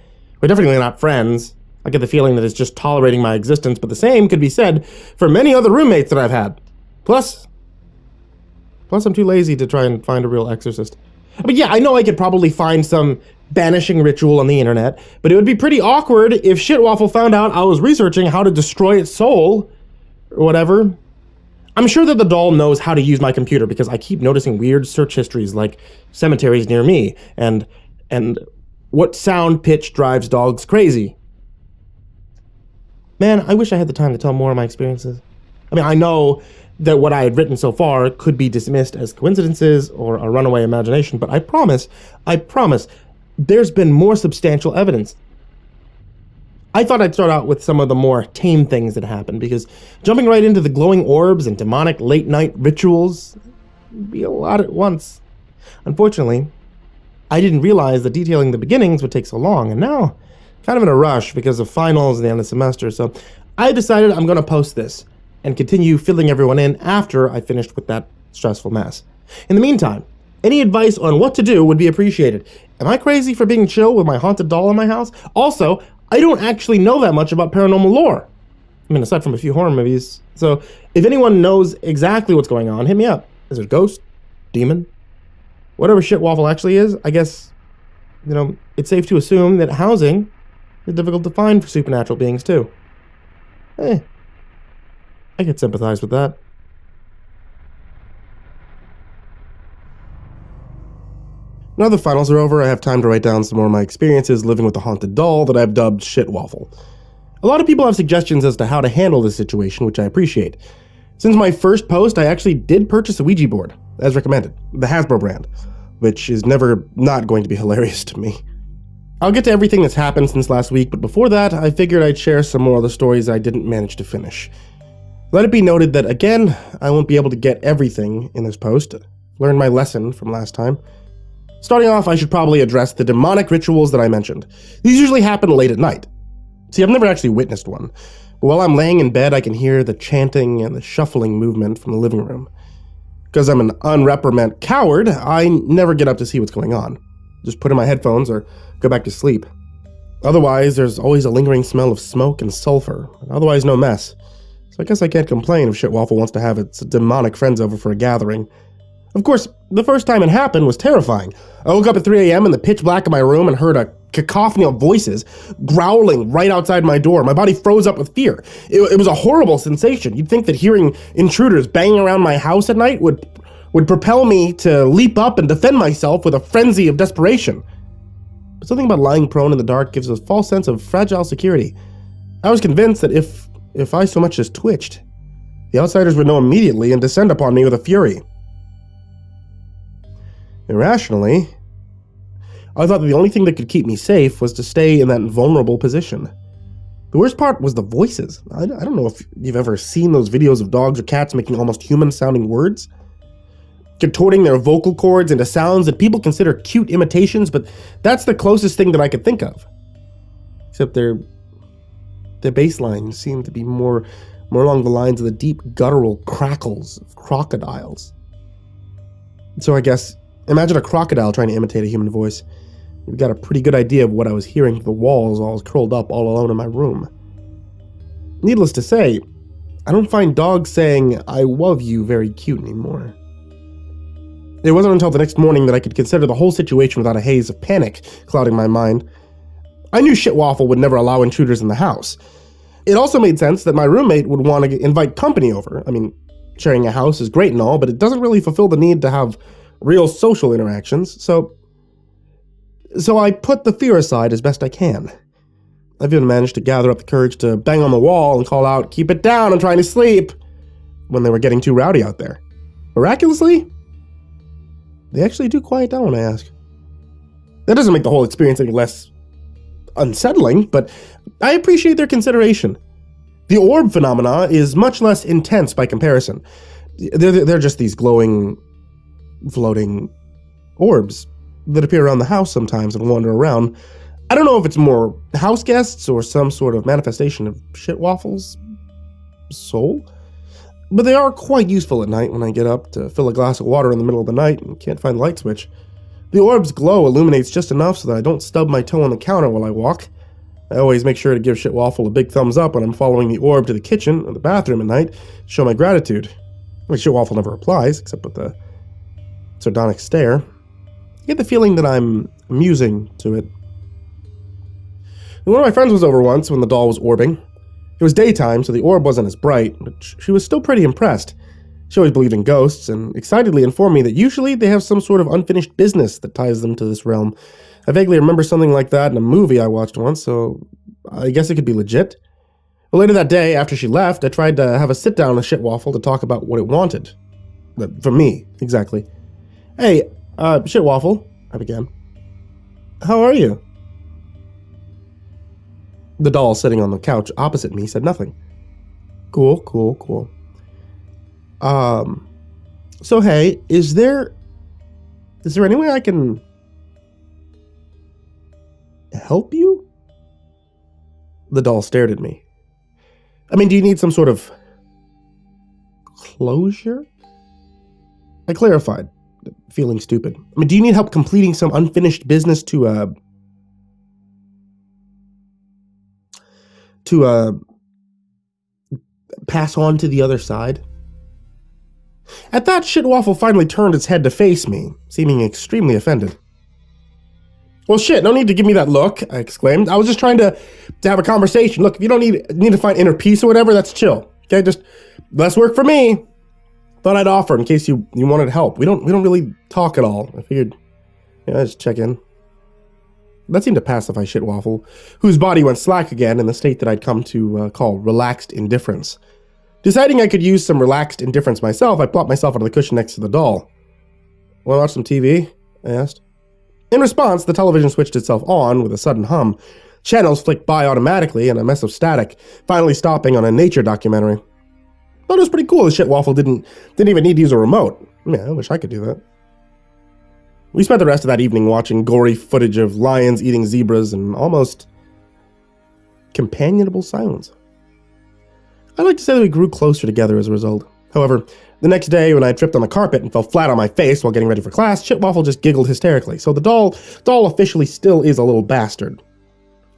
We're definitely not friends. I get the feeling that it's just tolerating my existence, but the same could be said for many other roommates that I've had. Plus, I'm too lazy to try and find a real exorcist. But yeah, I know I could probably find some banishing ritual on the internet, but it would be pretty awkward if Shitwaffle found out I was researching how to destroy its soul, or whatever. I'm sure that the doll knows how to use my computer because I keep noticing weird search histories like cemeteries near me, and what sound pitch drives dogs crazy. Man, I wish I had the time to tell more of my experiences. I know that what I had written so far could be dismissed as coincidences or a runaway imagination, but I promise, there's been more substantial evidence. I thought I'd start out with some of the more tame things that happened, because jumping right into the glowing orbs and demonic late-night rituals would be a lot at once. Unfortunately, I didn't realize that detailing the beginnings would take so long, and now, kind of in a rush because of finals and the end of the semester, so I decided I'm going to post this and continue filling everyone in after I finished with that stressful mess. In the meantime, any advice on what to do would be appreciated. Am I crazy for being chill with my haunted doll in my house? Also, I don't actually know that much about paranormal lore. Aside from a few horror movies. So, if anyone knows exactly what's going on, hit me up. Is it a ghost? Demon? Whatever Shitwaffle actually is, I guess, it's safe to assume that housing is difficult to find for supernatural beings, too. I could sympathize with that. Now the finals are over, I have time to write down some more of my experiences living with the haunted doll that I've dubbed Shitwaffle. A lot of people have suggestions as to how to handle this situation, which I appreciate. Since my first post, I actually did purchase a Ouija board, as recommended, the Hasbro brand, which is never not going to be hilarious to me. I'll get to everything that's happened since last week, but before that, I figured I'd share some more of the stories I didn't manage to finish. Let it be noted that, again, I won't be able to get everything in this post. Learned my lesson from last time. Starting off, I should probably address the demonic rituals that I mentioned. These usually happen late at night. See, I've never actually witnessed one, but while I'm laying in bed, I can hear the chanting and the shuffling movement from the living room. Because I'm an unreprimanded coward, I never get up to see what's going on. Just put in my headphones or go back to sleep. Otherwise, there's always a lingering smell of smoke and sulfur, otherwise no mess. So I guess I can't complain if Shitwaffle wants to have its demonic friends over for a gathering. Of course, the first time it happened was terrifying. I woke up at 3 a.m. in the pitch black of my room and heard a cacophony of voices growling right outside my door. My body froze up with fear. It was a horrible sensation. You'd think that hearing intruders banging around my house at night would propel me to leap up and defend myself with a frenzy of desperation. But something about lying prone in the dark gives a false sense of fragile security. I was convinced that if I so much as twitched, the outsiders would know immediately and descend upon me with a fury. Irrationally, I thought that the only thing that could keep me safe was to stay in that vulnerable position. The worst part was the voices. I don't know if you've ever seen those videos of dogs or cats making almost human-sounding words, contorting their vocal cords into sounds that people consider cute imitations, but that's the closest thing that I could think of. Except their bass lines seem to be more along the lines of the deep guttural crackles of crocodiles. So I guess, imagine a crocodile trying to imitate a human voice. You've got a pretty good idea of what I was hearing through the walls while I was curled up all alone in my room. Needless to say, I don't find dogs saying, "I love you" very cute anymore. It wasn't until the next morning that I could consider the whole situation without a haze of panic clouding my mind. I knew Shitwaffle would never allow intruders in the house. It also made sense that my roommate would want to invite company over. Sharing a house is great and all, but it doesn't really fulfill the need to have real social interactions, so So I put the fear aside as best I can. I've even managed to gather up the courage to bang on the wall and call out, "Keep it down, I'm trying to sleep," when they were getting too rowdy out there. Miraculously, they actually do quiet down when I ask. That doesn't make the whole experience any less unsettling, but I appreciate their consideration. The orb phenomena is much less intense by comparison. They're just these glowing, floating orbs that appear around the house sometimes and wander around. I don't know if it's more house guests or some sort of manifestation of Shitwaffle's soul, but they are quite useful at night when I get up to fill a glass of water in the middle of the night and can't find the light switch. The orb's glow illuminates just enough so that I don't stub my toe on the counter while I walk. I always make sure to give Shitwaffle a big thumbs up when I'm following the orb to the kitchen or the bathroom at night to show my gratitude. Shitwaffle never replies, except with a sardonic stare. I get the feeling that I'm amusing to it. One of my friends was over once when the doll was orbing. It was daytime, so the orb wasn't as bright, but she was still pretty impressed. She always believed in ghosts, and excitedly informed me that usually they have some sort of unfinished business that ties them to this realm. I vaguely remember something like that in a movie I watched once, so I guess it could be legit. Well, later that day, after she left, I tried to have a sit-down with Shitwaffle to talk about what it wanted. From me, exactly. "Hey, Shitwaffle," I began. "How are you?" The doll sitting on the couch opposite me said nothing. Cool. So hey, is there any way I can help you? The doll stared at me. I mean, do you need some sort of closure? I clarified, feeling stupid. I mean, do you need help completing some unfinished business to pass on to the other side? At that, Shitwaffle finally turned its head to face me, seeming extremely offended. "Well, shit, no need to give me that look," I exclaimed. "I was just trying to have a conversation. Look, if you don't need to find inner peace or whatever, that's chill. Okay, just less work for me. Thought I'd offer in case you wanted help. We don't really talk at all. I figured, just check in." That seemed to pacify Shitwaffle, whose body went slack again in the state that I'd come to call relaxed indifference. Deciding I could use some relaxed indifference myself, I plopped myself onto the cushion next to the doll. "Want to watch some TV?" I asked. In response, the television switched itself on with a sudden hum. Channels flicked by automatically and a mess of static, finally stopping on a nature documentary. Thought it was pretty cool that Shitwaffle didn't even need to use a remote. Yeah, I wish I could do that. We spent the rest of that evening watching gory footage of lions eating zebras in almost companionable silence. I'd like to say that we grew closer together as a result. However, the next day when I tripped on the carpet and fell flat on my face while getting ready for class, Shitwaffle just giggled hysterically, so the doll officially still is a little bastard.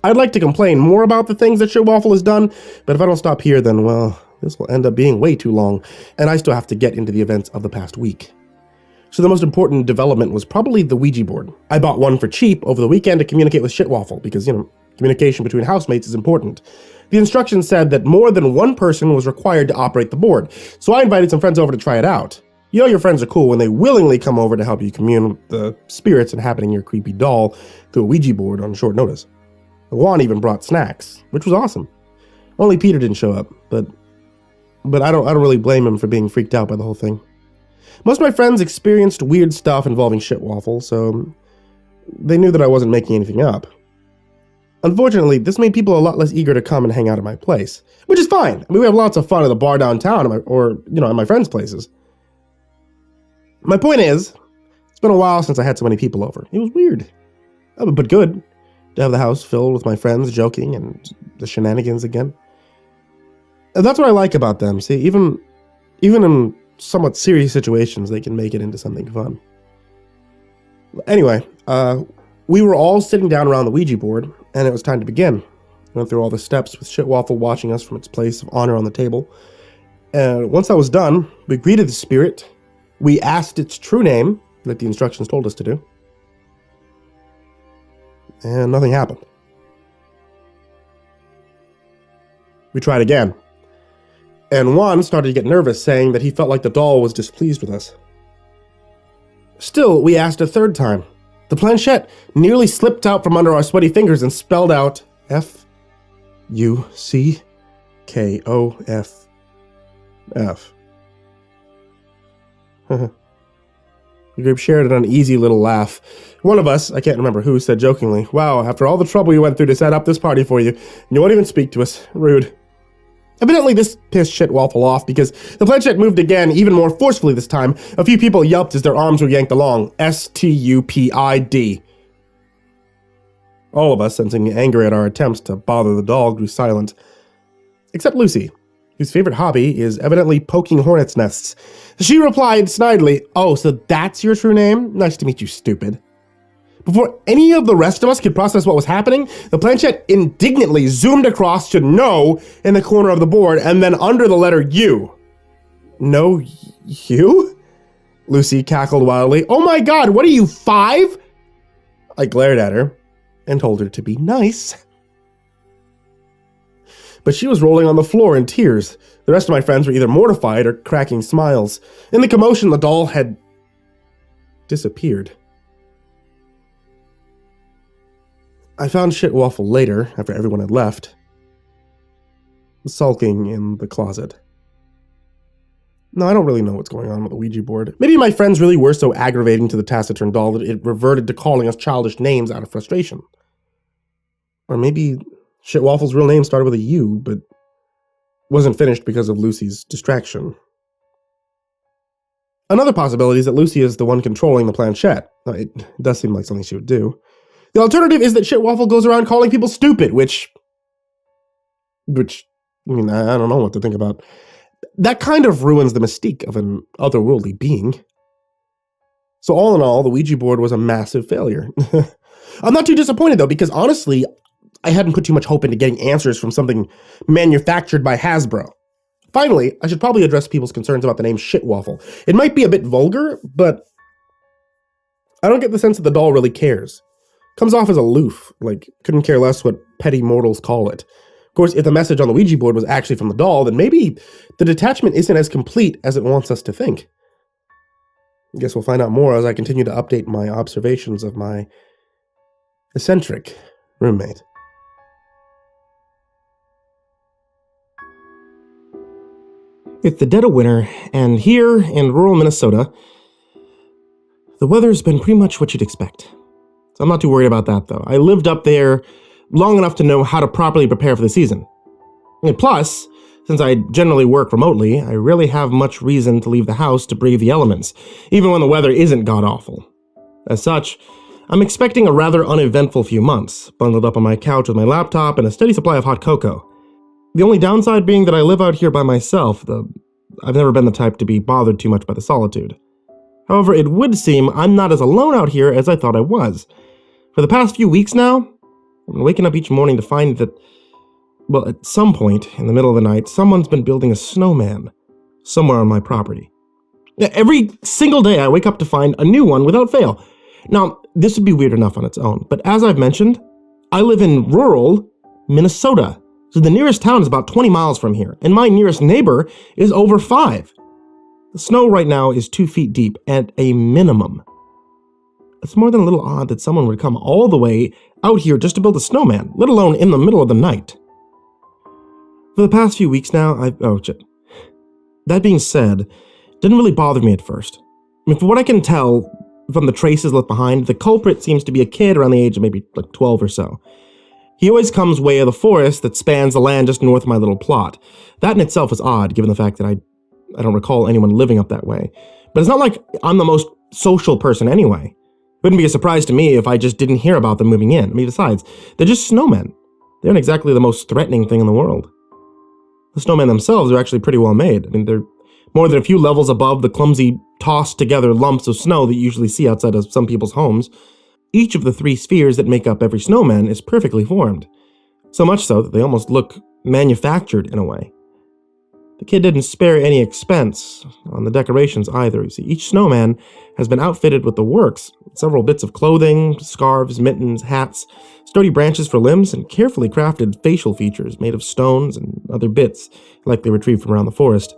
I'd like to complain more about the things that Shitwaffle has done, but if I don't stop here, then, well, this will end up being way too long, and I still have to get into the events of the past week. So the most important development was probably the Ouija board. I bought one for cheap over the weekend to communicate with Shitwaffle, because, communication between housemates is important. The instructions said that more than one person was required to operate the board, so I invited some friends over to try it out. You know your friends are cool when they willingly come over to help you commune with the spirits inhabiting your creepy doll through a Ouija board on short notice. Juan even brought snacks, which was awesome. Only Peter didn't show up, but I don't really blame him for being freaked out by the whole thing. Most of my friends experienced weird stuff involving Shitwaffle, so they knew that I wasn't making anything up. Unfortunately, this made people a lot less eager to come and hang out at my place, which is fine. I mean, we have lots of fun at the bar downtown at my friends' places. My point is, it's been a while since I had so many people over. It was weird, but good to have the house filled with my friends joking and the shenanigans again. And that's what I like about them. See, even in somewhat serious situations, they can make it into something fun. Anyway, we were all sitting down around the Ouija board, and it was time to begin. Went through all the steps with Shitwaffle watching us from its place of honor on the table. And once that was done, we greeted the spirit. We asked its true name, like the instructions told us to do. And nothing happened. We tried again. And Juan started to get nervous, saying that he felt like the doll was displeased with us. Still, we asked a third time. The planchette nearly slipped out from under our sweaty fingers and spelled out F-U-C-K-O-F-F. The group shared an uneasy little laugh. One of us, I can't remember who, said jokingly, "Wow, after all the trouble you went through to set up this party for you, you won't even speak to us. Rude." Evidently, this pissed Shitwaffle off because the planchette moved again, even more forcefully this time. A few people yelped as their arms were yanked along. S-T-U-P-I-D. All of us, sensing anger at our attempts to bother the doll, grew silent. Except Lucy, whose favorite hobby is evidently poking hornets' nests. She replied snidely, "Oh, so that's your true name? Nice to meet you, stupid." Before any of the rest of us could process what was happening, the planchette indignantly zoomed across to "No" in the corner of the board and then under the letter U. "No, you?" Lucy cackled wildly. "Oh my god, what are you, 5? I glared at her and told her to be nice. But she was rolling on the floor in tears. The rest of my friends were either mortified or cracking smiles. In the commotion, the doll had disappeared. I found Shitwaffle later, after everyone had left, sulking in the closet. No, I don't really know what's going on with the Ouija board. Maybe my friends really were so aggravating to the taciturn doll that it reverted to calling us childish names out of frustration. Or maybe Shitwaffle's real name started with a U, but wasn't finished because of Lucy's distraction. Another possibility is that Lucy is the one controlling the planchette. It does seem like something she would do. The alternative is that Shitwaffle goes around calling people stupid, which, I mean, I don't know what to think about. That kind of ruins the mystique of an otherworldly being. So all in all, the Ouija board was a massive failure. I'm not too disappointed, though, because honestly, I hadn't put too much hope into getting answers from something manufactured by Hasbro. Finally, I should probably address people's concerns about the name Shitwaffle. It might be a bit vulgar, but I don't get the sense that the doll really cares. Comes off as aloof, like couldn't care less what petty mortals call it. Of course, if the message on the Ouija board was actually from the doll, then maybe the detachment isn't as complete as it wants us to think. I guess we'll find out more as I continue to update my observations of my eccentric roommate. It's the dead of winter, and here in rural Minnesota, the weather's been pretty much what you'd expect. So I'm not too worried about that, though. I lived up there long enough to know how to properly prepare for the season. And plus, since I generally work remotely, I rarely have much reason to leave the house to brave the elements, even when the weather isn't god-awful. As such, I'm expecting a rather uneventful few months, bundled up on my couch with my laptop and a steady supply of hot cocoa. The only downside being that I live out here by myself, though I've never been the type to be bothered too much by the solitude. However, it would seem I'm not as alone out here as I thought I was. For the past few weeks now, I've been waking up each morning to find that, well, at some point in the middle of the night, someone's been building a snowman somewhere on my property. Every single day I wake up to find a new one without fail. Now, this would be weird enough on its own, but as I've mentioned, I live in rural Minnesota. So the nearest town is about 20 miles from here, and my nearest neighbor is over 5. The snow right now is 2 feet deep at a minimum. It's more than a little odd that someone would come all the way out here just to build a snowman, let alone in the middle of the night. For the past few weeks now, That being said, it didn't really bother me at first. I mean, from what I can tell from the traces left behind, the culprit seems to be a kid around the age of maybe 12 or so. He always comes way of the forest that spans the land just north of my little plot. That in itself is odd, given the fact that I don't recall anyone living up that way. But it's not like I'm the most social person anyway. Wouldn't be a surprise to me if I just didn't hear about them moving in. I mean, besides, they're just snowmen. They aren't exactly the most threatening thing in the world. The snowmen themselves are actually pretty well made. I mean, they're more than a few levels above the clumsy, tossed-together lumps of snow that you usually see outside of some people's homes. Each of the 3 spheres that make up every snowman is perfectly formed. So much so that they almost look manufactured in a way. The kid didn't spare any expense on the decorations either. You see, each snowman has been outfitted with the works. Several bits of clothing, scarves, mittens, hats, sturdy branches for limbs, and carefully crafted facial features made of stones and other bits, likely retrieved from around the forest.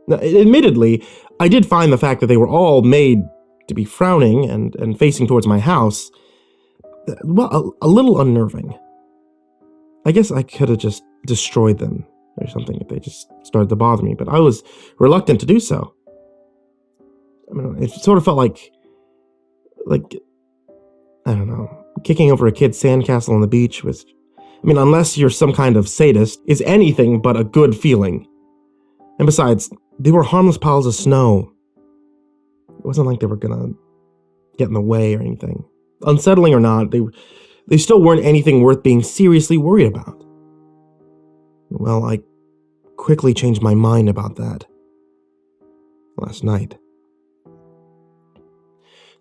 Now, admittedly, I did find the fact that they were all made to be frowning and facing towards my house well, a little unnerving. I guess I could have just destroyed them or something if they just started to bother me, but I was reluctant to do so. I mean, it sort of felt like, I don't know, kicking over a kid's sandcastle on the beach was, I mean, unless you're some kind of sadist, is anything but a good feeling. And besides, they were harmless piles of snow. It wasn't like they were gonna get in the way or anything. Unsettling or not, they still weren't anything worth being seriously worried about. Well, I quickly changed my mind about that last night.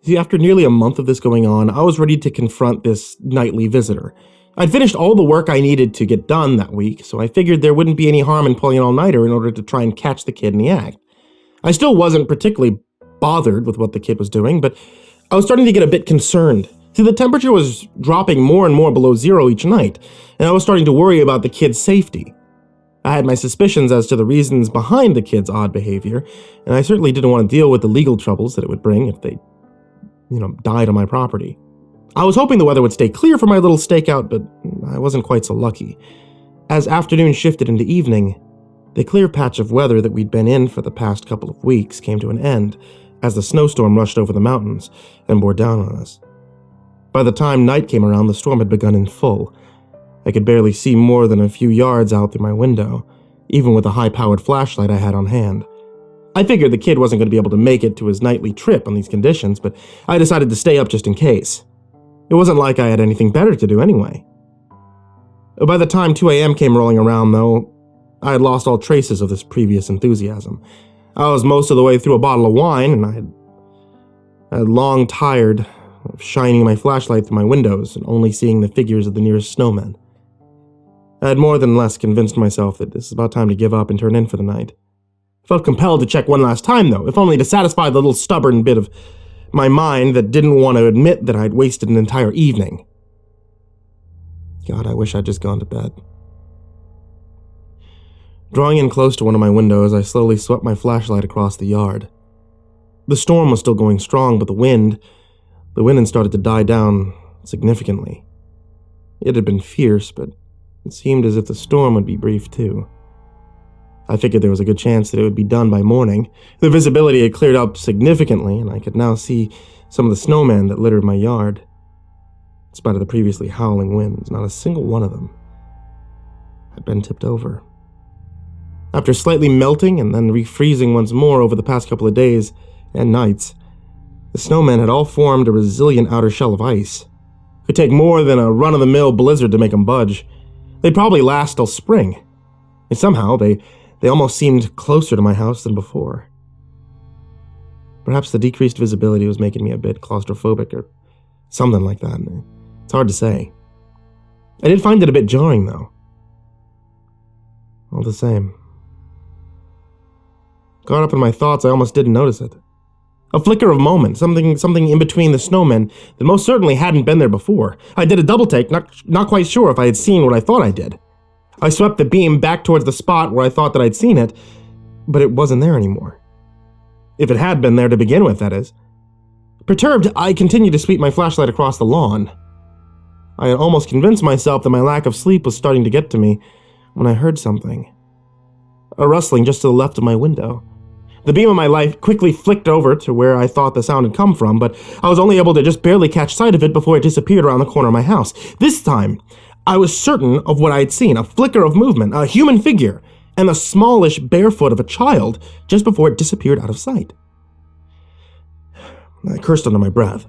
See, after nearly a month of this going on, I was ready to confront this nightly visitor. I'd finished all the work I needed to get done that week, so I figured there wouldn't be any harm in pulling an all-nighter in order to try and catch the kid in the act. I still wasn't particularly bothered with what the kid was doing, but I was starting to get a bit concerned. See, the temperature was dropping more and more below zero each night, and I was starting to worry about the kid's safety. I had my suspicions as to the reasons behind the kid's odd behavior, and I certainly didn't want to deal with the legal troubles that it would bring if they died on my property. I was hoping the weather would stay clear for my little stakeout, but I wasn't quite so lucky. As afternoon shifted into evening, the clear patch of weather that we'd been in for the past couple of weeks came to an end as the snowstorm rushed over the mountains and bore down on us. By the time night came around, the storm had begun in full. I could barely see more than a few yards out through my window, even with the high-powered flashlight I had on hand. I figured the kid wasn't going to be able to make it to his nightly trip on these conditions, but I decided to stay up just in case. It wasn't like I had anything better to do anyway. By the time 2 a.m. came rolling around, though, I had lost all traces of this previous enthusiasm. I was most of the way through a bottle of wine, and I had long tired of shining my flashlight through my windows and only seeing the figures of the nearest snowmen. I had more than less convinced myself that this is about time to give up and turn in for the night. I felt compelled to check one last time, though, if only to satisfy the little stubborn bit of my mind that didn't want to admit that I'd wasted an entire evening. God, I wish I'd just gone to bed. Drawing in close to one of my windows, I slowly swept my flashlight across the yard. The storm was still going strong, but the wind had started to die down significantly. It had been fierce, but it seemed as if the storm would be brief too. I figured there was a good chance that it would be done by morning. The visibility had cleared up significantly, and I could now see some of the snowmen that littered my yard. In spite of the previously howling winds, not a single one of them had been tipped over. After slightly melting and then refreezing once more over the past couple of days and nights, the snowmen had all formed a resilient outer shell of ice. It could take more than a run-of-the-mill blizzard to make them budge. They'd probably last till spring, and somehow they almost seemed closer to my house than before. Perhaps the decreased visibility was making me a bit claustrophobic or something like that. It's hard to say. I did find it a bit jarring, though. All the same. Caught up in my thoughts, I almost didn't notice it. A flicker of moment, something in between the snowmen that most certainly hadn't been there before. I did a double take, not quite sure if I had seen what I thought I did. I swept the beam back towards the spot where I thought that I'd seen it, but it wasn't there anymore. If it had been there to begin with, that is. Perturbed, I continued to sweep my flashlight across the lawn. I had almost convinced myself that my lack of sleep was starting to get to me when I heard something. A rustling just to the left of my window. The beam of my light quickly flicked over to where I thought the sound had come from, but I was only able to just barely catch sight of it before it disappeared around the corner of my house. This time, I was certain of what I had seen, a flicker of movement, a human figure, and the smallish bare foot of a child just before it disappeared out of sight. I cursed under my breath,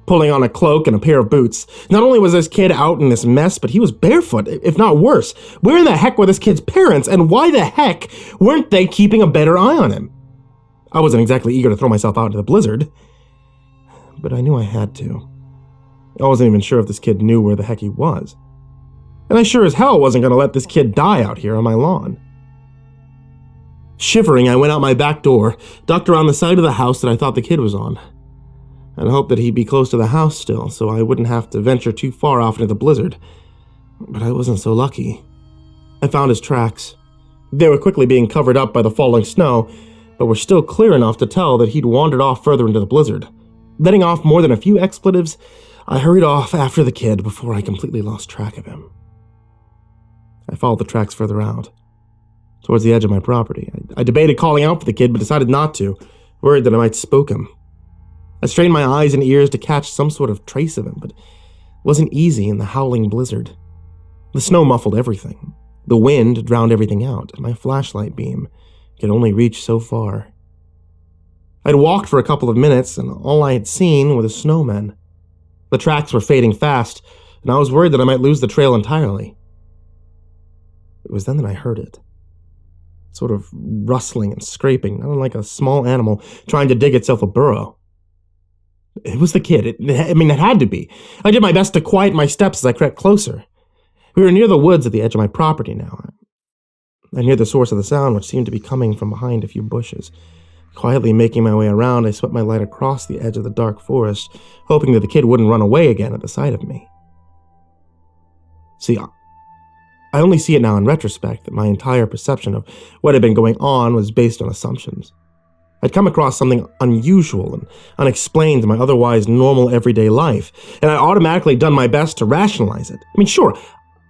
pulling on a cloak and a pair of boots. Not only was this kid out in this mess, but he was barefoot, if not worse. Where in the heck were this kid's parents, and why the heck weren't they keeping a better eye on him? I wasn't exactly eager to throw myself out into the blizzard, but I knew I had to. I wasn't even sure if this kid knew where the heck he was. And I sure as hell wasn't going to let this kid die out here on my lawn. Shivering, I went out my back door, ducked around the side of the house that I thought the kid was on, and hoped that he'd be close to the house still, so I wouldn't have to venture too far off into the blizzard. But I wasn't so lucky. I found his tracks. They were quickly being covered up by the falling snow, but were still clear enough to tell that he'd wandered off further into the blizzard. Letting off more than a few expletives, I hurried off after the kid before I completely lost track of him. I followed the tracks further out, towards the edge of my property. I debated calling out for the kid, but decided not to, worried that I might spook him. I strained my eyes and ears to catch some sort of trace of him, but it wasn't easy in the howling blizzard. The snow muffled everything. The wind drowned everything out, and my flashlight beam could only reach so far. I'd walked for a couple of minutes, and all I had seen were the snowmen. The tracks were fading fast, and I was worried that I might lose the trail entirely. It was then that I heard it. Sort of rustling and scraping, not unlike a small animal trying to dig itself a burrow. It was the kid. It had to be. I did my best to quiet my steps as I crept closer. We were near the woods at the edge of my property now. I near the source of the sound, which seemed to be coming from behind a few bushes. Quietly making my way around, I swept my light across the edge of the dark forest, hoping that the kid wouldn't run away again at the sight of me. See, I only see it now in retrospect that my entire perception of what had been going on was based on assumptions. I'd come across something unusual and unexplained in my otherwise normal everyday life, and I automatically done my best to rationalize it. Sure,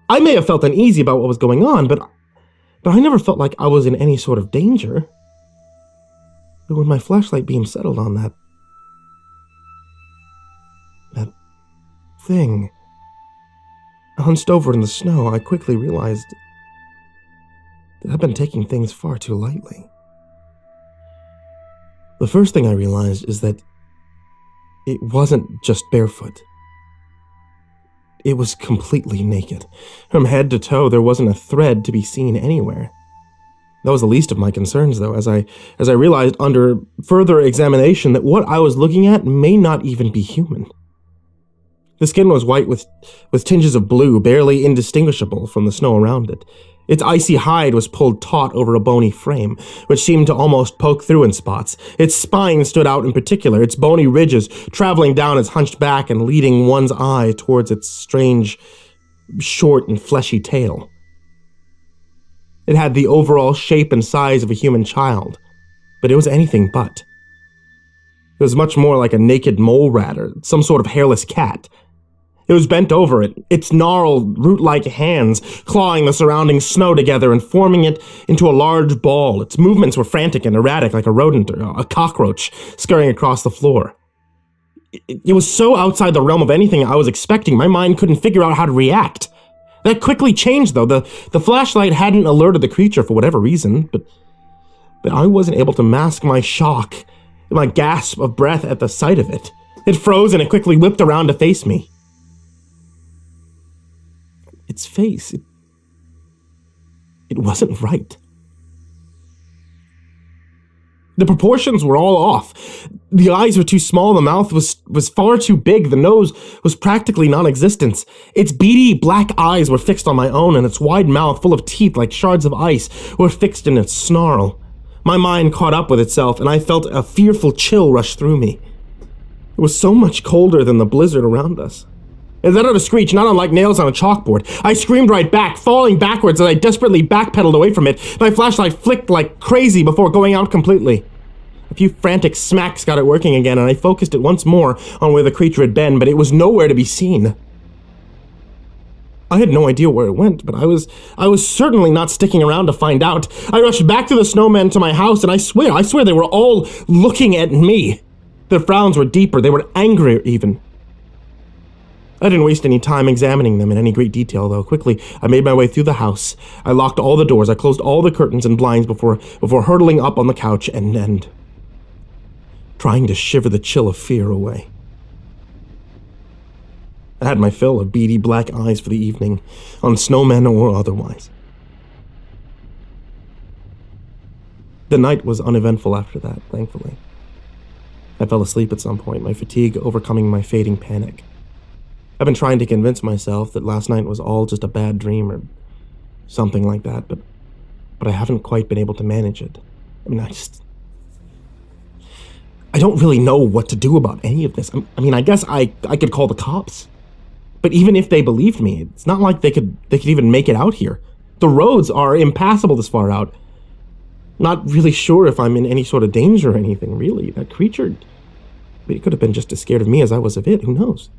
I may have felt uneasy about what was going on, but I never felt like I was in any sort of danger. But when my flashlight beam settled on that thing, hunched over in the snow, I quickly realized that I'd been taking things far too lightly. The first thing I realized is that it wasn't just barefoot. It was completely naked. From head to toe, there wasn't a thread to be seen anywhere. That was the least of my concerns, though, as I realized under further examination that what I was looking at may not even be human. The skin was white with tinges of blue, barely indistinguishable from the snow around it. Its icy hide was pulled taut over a bony frame, which seemed to almost poke through in spots. Its spine stood out in particular, its bony ridges traveling down its hunched back and leading one's eye towards its strange, short and fleshy tail. It had the overall shape and size of a human child, but it was anything but. It was much more like a naked mole rat or some sort of hairless cat. It was bent over it, its gnarled, root-like hands clawing the surrounding snow together and forming it into a large ball. Its movements were frantic and erratic like a rodent or a cockroach scurrying across the floor. It was so outside the realm of anything I was expecting, my mind couldn't figure out how to react. That quickly changed, though. The flashlight hadn't alerted the creature for whatever reason, but I wasn't able to mask my shock, my gasp of breath at the sight of it. It froze and it quickly whipped around to face me. Its face, it wasn't right. The proportions were all off. The eyes were too small, the mouth was far too big, the nose was practically non-existent. Its beady black eyes were fixed on my own, and its wide mouth, full of teeth like shards of ice, were fixed in its snarl. My mind caught up with itself, and I felt a fearful chill rush through me. It was so much colder than the blizzard around us. It let out a screech not unlike nails on a chalkboard. I screamed right back, falling backwards as I desperately backpedaled away from it. My flashlight flicked like crazy before going out completely. A few frantic smacks got it working again, and I focused it once more on where the creature had been, but it was nowhere to be seen. I had no idea where it went, but I was certainly not sticking around to find out. I rushed back to the snowmen to my house, and I swear they were all looking at me. Their frowns were deeper, they were angrier even. I didn't waste any time examining them in any great detail, though. Quickly, I made my way through the house. I locked all the doors. I closed all the curtains and blinds before hurtling up on the couch and trying to shiver the chill of fear away. I had my fill of beady black eyes for the evening, on snowmen or otherwise. The night was uneventful after that, thankfully. I fell asleep at some point, my fatigue overcoming my fading panic. I've been trying to convince myself that last night was all just a bad dream or something like that, but I haven't quite been able to manage it. I don't really know what to do about any of this. I guess I could call the cops. But even if they believed me, it's not like they could even make it out here. The roads are impassable this far out. Not really sure if I'm in any sort of danger or anything, really. That creature, it could have been just as scared of me as I was of it, who knows?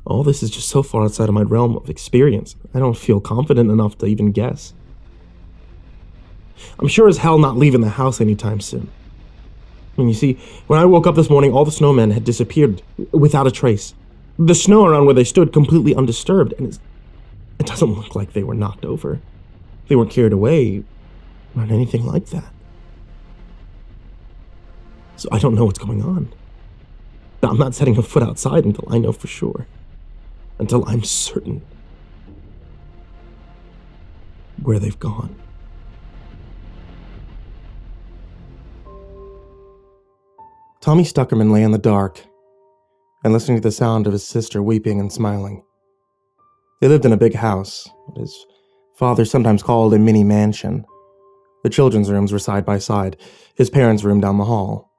All this is just so far outside of my realm of experience, I don't feel confident enough to even guess. I'm sure as hell not leaving the house anytime soon. And you see, when I woke up this morning, all the snowmen had disappeared without a trace. The snow around where they stood completely undisturbed, and it doesn't look like they were knocked over. They weren't carried away, or anything like that. So I don't know what's going on. But I'm not setting a foot outside until I know for sure. Until I'm certain where they've gone. Tommy Stuckerman lay in the dark and listening to the sound of his sister weeping and smiling. They lived in a big house, what his father sometimes called a mini mansion. The children's rooms were side by side, his parents' room down the hall.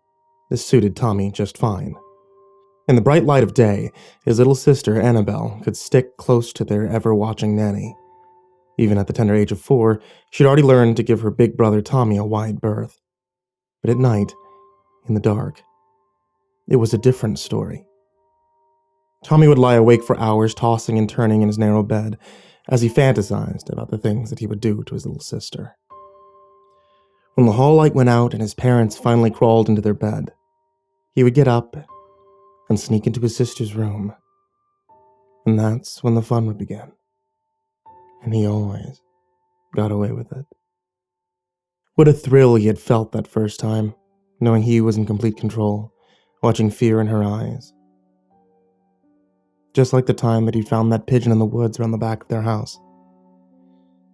This suited Tommy just fine. In the bright light of day, his little sister, Annabelle, could stick close to their ever-watching nanny. Even at the tender age of 4, she'd already learned to give her big brother Tommy a wide berth. But at night, in the dark, it was a different story. Tommy would lie awake for hours, tossing and turning in his narrow bed, as he fantasized about the things that he would do to his little sister. When the hall light went out and his parents finally crawled into their bed, he would get up and sneak into his sister's room. And that's when the fun would begin. And he always got away with it. What a thrill he had felt that first time, knowing he was in complete control, watching fear in her eyes. Just like the time that he'd found that pigeon in the woods around the back of their house.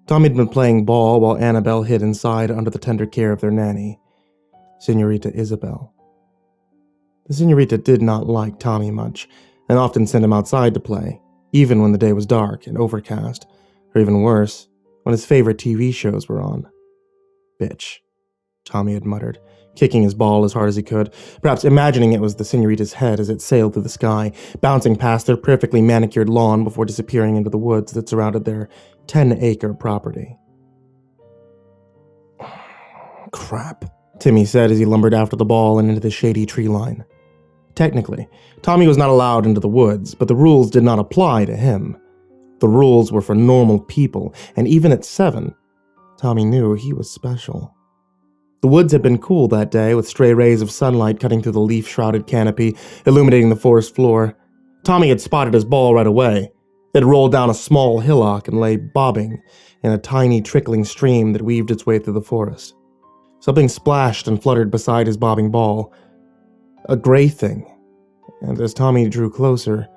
Tommy had been playing ball while Annabelle hid inside under the tender care of their nanny, Senorita Isabel. The Senorita did not like Tommy much, and often sent him outside to play, even when the day was dark and overcast, or even worse, when his favorite TV shows were on. Bitch, Tommy had muttered, kicking his ball as hard as he could, perhaps imagining it was the Senorita's head as it sailed through the sky, bouncing past their perfectly manicured lawn before disappearing into the woods that surrounded their 10-acre property. Crap, Timmy said as he lumbered after the ball and into the shady tree line. Technically, Tommy was not allowed into the woods, but the rules did not apply to him. The rules were for normal people, and even at 7, Tommy knew he was special. The woods had been cool that day, with stray rays of sunlight cutting through the leaf-shrouded canopy, illuminating the forest floor. Tommy had spotted his ball right away. It rolled down a small hillock and lay bobbing in a tiny trickling stream that weaved its way through the forest. Something splashed and fluttered beside his bobbing ball. A gray thing. And as Tommy drew closer,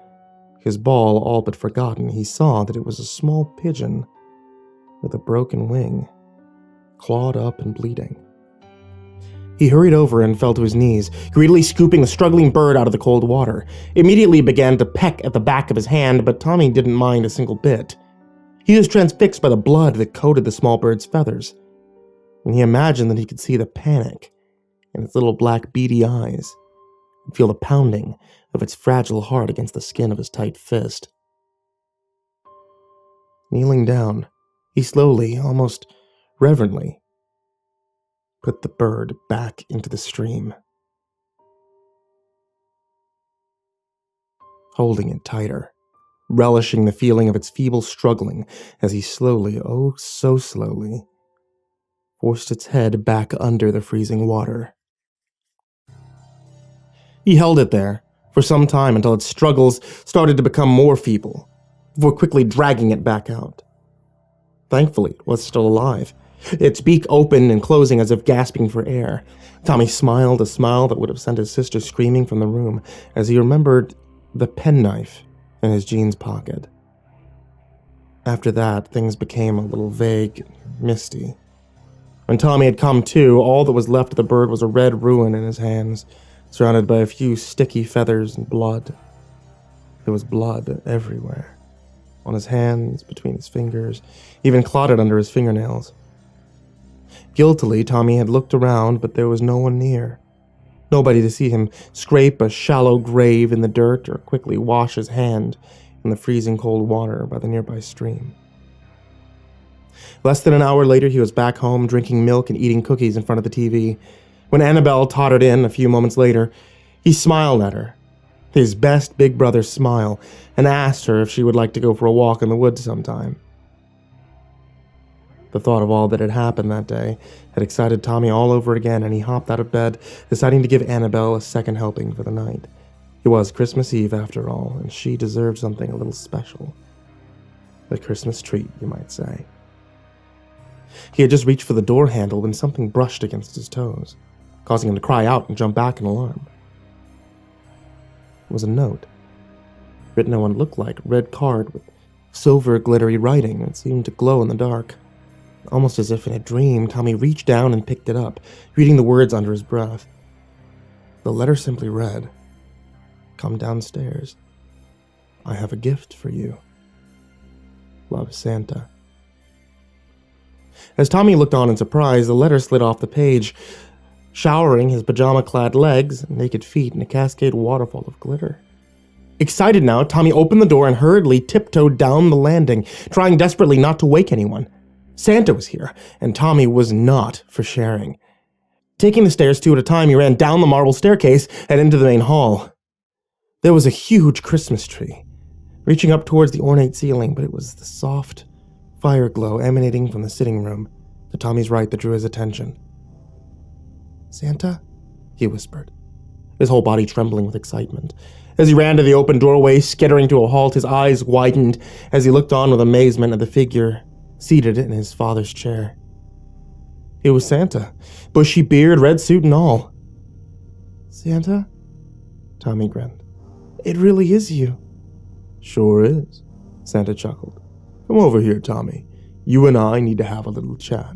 his ball all but forgotten, he saw that it was a small pigeon with a broken wing, clawed up and bleeding. He hurried over and fell to his knees, greedily scooping the struggling bird out of the cold water. Immediately began to peck at the back of his hand, but Tommy didn't mind a single bit. He was transfixed by the blood that coated the small bird's feathers, and he imagined that he could see the panic in its little black beady eyes, and feel the pounding of its fragile heart against the skin of his tight fist. Kneeling down, he slowly, almost reverently, put the bird back into the stream, holding it tighter, relishing the feeling of its feeble struggling as he slowly, oh so slowly, forced its head back under the freezing water. He held it there for some time until its struggles started to become more feeble, before quickly dragging it back out. Thankfully, it was still alive, its beak open and closing as if gasping for air. Tommy smiled, a smile that would have sent his sister screaming from the room as he remembered the penknife in his jeans pocket. After that, things became a little vague, misty. When Tommy had come to, all that was left of the bird was a red ruin in his hands, surrounded by a few sticky feathers and blood. There was blood everywhere, on his hands, between his fingers, even clotted under his fingernails. Guiltily, Tommy had looked around, but there was no one near. Nobody to see him scrape a shallow grave in the dirt or quickly wash his hand in the freezing cold water by the nearby stream. Less than an hour later, he was back home drinking milk and eating cookies in front of the TV. When Annabelle tottered in a few moments later, he smiled at her. his best big brother smile, and asked her if she would like to go for a walk in the woods sometime. The thought of all that had happened that day had excited Tommy all over again, and he hopped out of bed, deciding to give Annabelle a second helping for the night. It was Christmas Eve, after all, and she deserved something a little special. A Christmas treat, you might say. He had just reached for the door handle when something brushed against his toes, causing him to cry out and jump back in alarm. It was a note, written on what looked like a red card with silver glittery writing that seemed to glow in the dark. Almost as if in a dream, Tommy reached down and picked it up, reading the words under his breath. The letter simply read, "Come downstairs. I have a gift for you. Love, Santa." As Tommy looked on in surprise, the letter slid off the page, showering his pajama-clad legs and naked feet in a cascade waterfall of glitter. Excited now, Tommy opened the door and hurriedly tiptoed down the landing, trying desperately not to wake anyone. Santa was here, and Tommy was not for sharing. Taking the stairs two at a time, he ran down the marble staircase and into the main hall. There was a huge Christmas tree, reaching up towards the ornate ceiling, but it was the soft fire glow emanating from the sitting room to Tommy's right that drew his attention. "Santa?" he whispered, his whole body trembling with excitement. As he ran to the open doorway, skittering to a halt, his eyes widened as he looked on with amazement at the figure seated in his father's chair. It was Santa, bushy beard, red suit and all. "Santa?" Tommy grinned. "It really is you." "Sure is," Santa chuckled. "Come over here, Tommy. You and I need to have a little chat."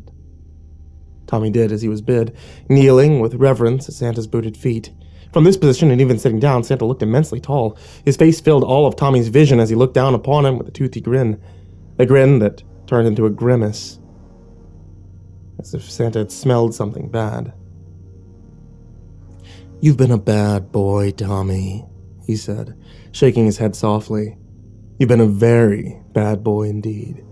Tommy did as he was bid, kneeling with reverence at Santa's booted feet. From this position, and even sitting down, Santa looked immensely tall. His face filled all of Tommy's vision as he looked down upon him with a toothy grin. A grin that turned into a grimace, as if Santa had smelled something bad. "You've been a bad boy, Tommy," he said, shaking his head softly. "You've been a very bad boy indeed."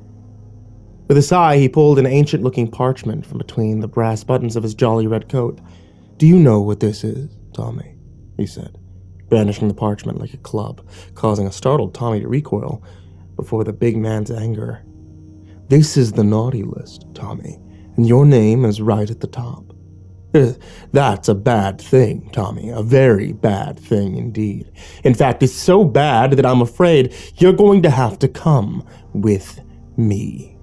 With a sigh, he pulled an ancient-looking parchment from between the brass buttons of his jolly red coat. "Do you know what this is, Tommy?" he said, brandishing the parchment like a club, causing a startled Tommy to recoil before the big man's anger. "This is the naughty list, Tommy, and your name is right at the top. That's a bad thing, Tommy, a very bad thing indeed. In fact, it's so bad that I'm afraid you're going to have to come with me."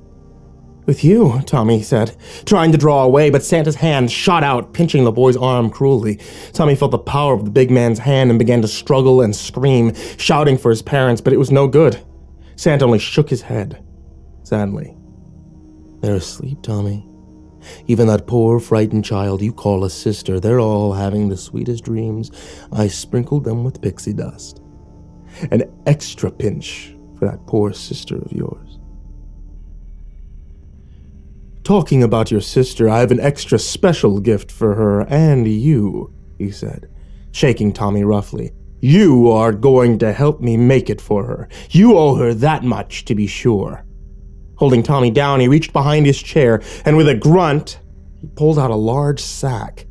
"With you?" Tommy said, trying to draw away, but Santa's hand shot out, pinching the boy's arm cruelly. Tommy felt the power of the big man's hand and began to struggle and scream, shouting for his parents, but it was no good. Santa only shook his head, sadly. "They're asleep, Tommy. Even that poor, frightened child you call a sister, they're all having the sweetest dreams. I sprinkled them with pixie dust. An extra pinch for that poor sister of yours." "Talking about your sister, I have an extra special gift for her and you," he said, shaking Tommy roughly. "You are going to help me make it for her. You owe her that much, to be sure." Holding Tommy down, he reached behind his chair, and with a grunt, he pulled out a large sack.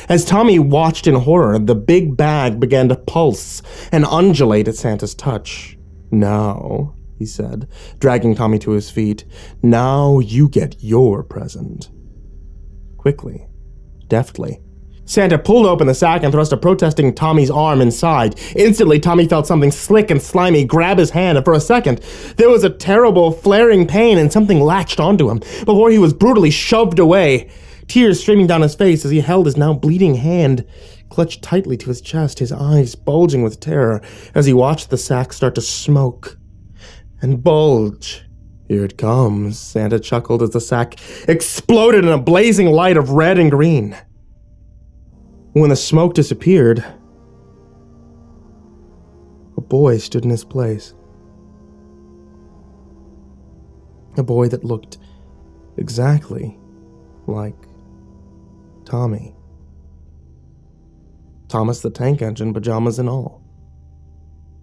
As Tommy watched in horror, the big bag began to pulse and undulate at Santa's touch. "Now," he said, dragging Tommy to his feet, "now you get your present." Quickly, deftly, Santa pulled open the sack and thrust a protesting Tommy's arm inside. Instantly, Tommy felt something slick and slimy grab his hand, and for a second, there was a terrible, flaring pain and something latched onto him before he was brutally shoved away, tears streaming down his face as he held his now bleeding hand clutched tightly to his chest, his eyes bulging with terror as he watched the sack start to smoke and bulge. "Here it comes," Santa chuckled as the sack exploded in a blazing light of red and green. When the smoke disappeared, a boy stood in his place. A boy that looked exactly like Tommy. Thomas the Tank Engine, pajamas and all.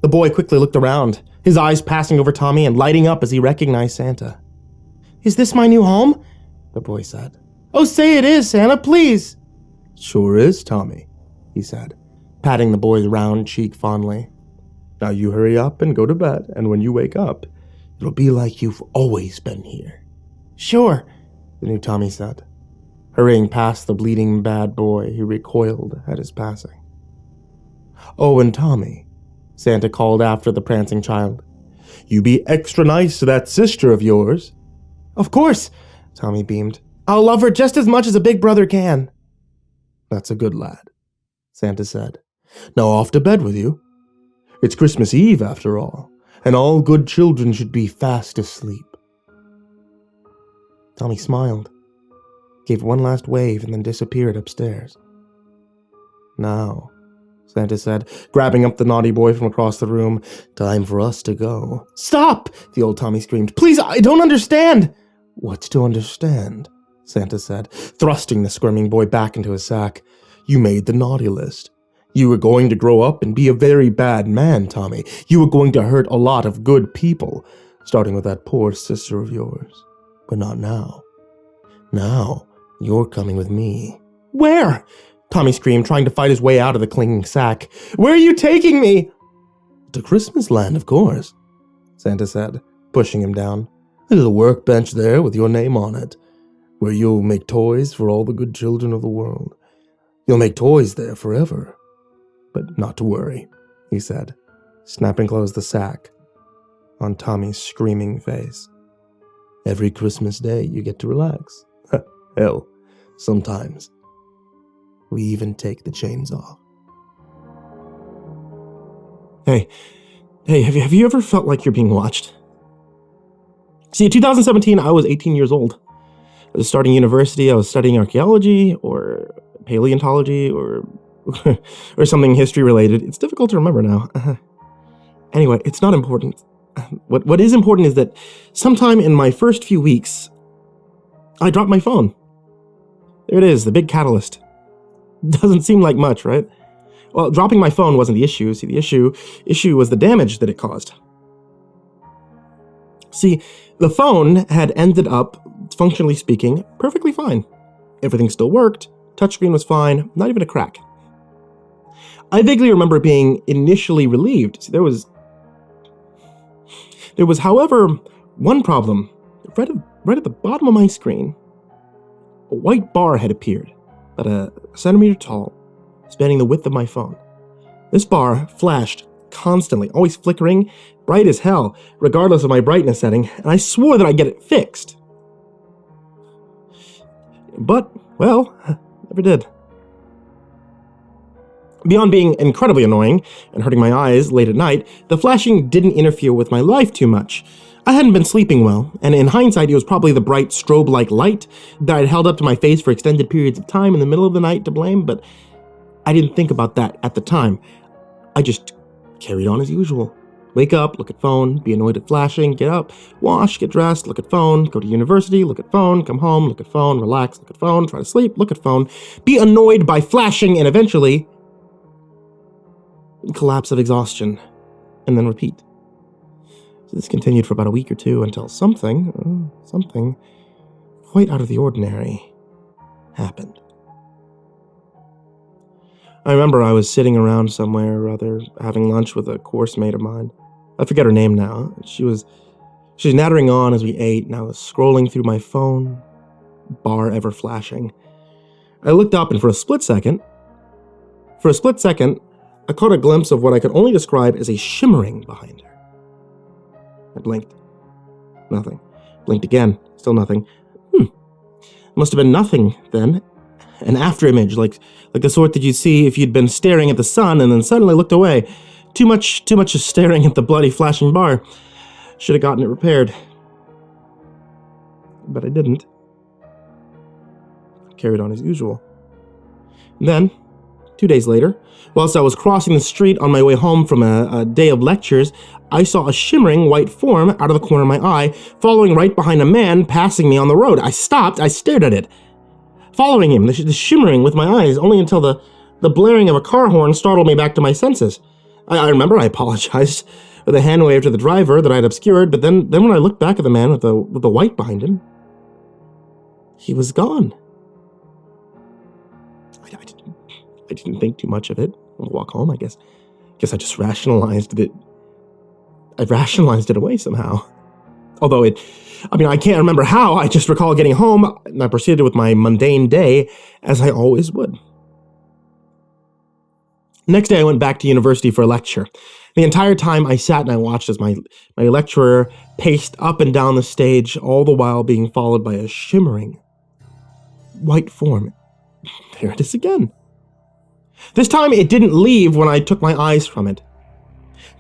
The boy quickly looked around, his eyes passing over Tommy and lighting up as he recognized Santa. "Is this my new home?" the boy said. "Oh, say it is, Santa, please." "Sure is, Tommy," he said, patting the boy's round cheek fondly. Now you hurry up and go to bed, and when you wake up, it'll be like you've always been here." "Sure," the new Tommy said, hurrying past the bleeding bad boy who recoiled at his passing. "Oh, and Tommy," Santa called after the prancing child, "you be extra nice to that sister of yours." "Of course," Tommy beamed. "I'll love her just as much as a big brother can." "That's a good lad," Santa said. "Now off to bed with you. It's Christmas Eve, after all, and all good children should be fast asleep." Tommy smiled, gave one last wave, and then disappeared upstairs. "Now," Santa said, grabbing up the naughty boy from across the room, "time for us to go." "Stop!" the old Tommy screamed. "Please, I don't understand." "What's to understand?" Santa said, thrusting the squirming boy back into his sack. "You made the naughty list. You were going to grow up and be a very bad man, Tommy. You were going to hurt a lot of good people, starting with that poor sister of yours. But not now. Now, you're coming with me." "Where?" Tommy screamed, trying to fight his way out of the clinging sack. "Where are you taking me?" "To Christmas land, of course," Santa said, pushing him down. "There's a workbench there with your name on it, where you'll make toys for all the good children of the world. You'll make toys there forever. But not to worry," he said, snapping closed the sack on Tommy's screaming face. "Every Christmas day you get to relax. Hell, sometimes we even take the chains off." Hey, have you ever felt like you're being watched? See, in 2017, I was 18 years old. I was starting university. I was studying archaeology or paleontology or or something history related. It's difficult to remember now. Anyway, it's not important. What is important is that sometime in my first few weeks, I dropped my phone. There it is, the big catalyst. Doesn't seem like much, right? Well, dropping my phone wasn't the issue. See, the issue was the damage that it caused. See, the phone had ended up, functionally speaking, perfectly fine. Everything still worked. Touchscreen was fine. Not even a crack. I vaguely remember being initially relieved. See, there was, however, one problem. Right at the bottom of my screen, a white bar had appeared, about a centimeter tall, spanning the width of my phone. This bar flashed constantly, always flickering, bright as hell, regardless of my brightness setting, and I swore that I'd get it fixed. But, well, never did. Beyond being incredibly annoying and hurting my eyes late at night, the flashing didn't interfere with my life too much. I hadn't been sleeping well, and in hindsight, it was probably the bright strobe-like light that I'd held up to my face for extended periods of time in the middle of the night to blame, but I didn't think about that at the time. I just carried on as usual. Wake up, look at phone, be annoyed at flashing, get up, wash, get dressed, look at phone, go to university, look at phone, come home, look at phone, relax, look at phone, try to sleep, look at phone, be annoyed by flashing, and eventually collapse of exhaustion, and then repeat. So this continued for about a week or two until something quite out of the ordinary happened. I remember I was sitting around somewhere or other, having lunch with a course mate of mine. I forget her name now. She was nattering on as we ate, and I was scrolling through my phone, bar ever flashing. I looked up, and for a split second, I caught a glimpse of what I could only describe as a shimmering behind her. I blinked. Nothing. Blinked again. Still nothing. Must have been nothing, then. An afterimage, like the sort that you'd see if you'd been staring at the sun and then suddenly looked away. Too much just staring at the bloody flashing bar. Should have gotten it repaired. But I didn't. Carried on as usual. And then, 2 days later, whilst I was crossing the street on my way home from a day of lectures, I saw a shimmering white form out of the corner of my eye, following right behind a man passing me on the road. I stopped, I stared at it, following him, the shimmering with my eyes, only until the blaring of a car horn startled me back to my senses. I remember I apologized with a hand wave to the driver that I had obscured, but then when I looked back at the man with the white behind him, he was gone. I didn't think too much of it. On the walk home, I guess I just rationalized that I rationalized it away somehow. Although I can't remember how. I just recall getting home, and I proceeded with my mundane day, as I always would. Next day, I went back to university for a lecture. The entire time, I sat and I watched as my lecturer paced up and down the stage, all the while being followed by a shimmering white form. There it is again. This time, it didn't leave when I took my eyes from it.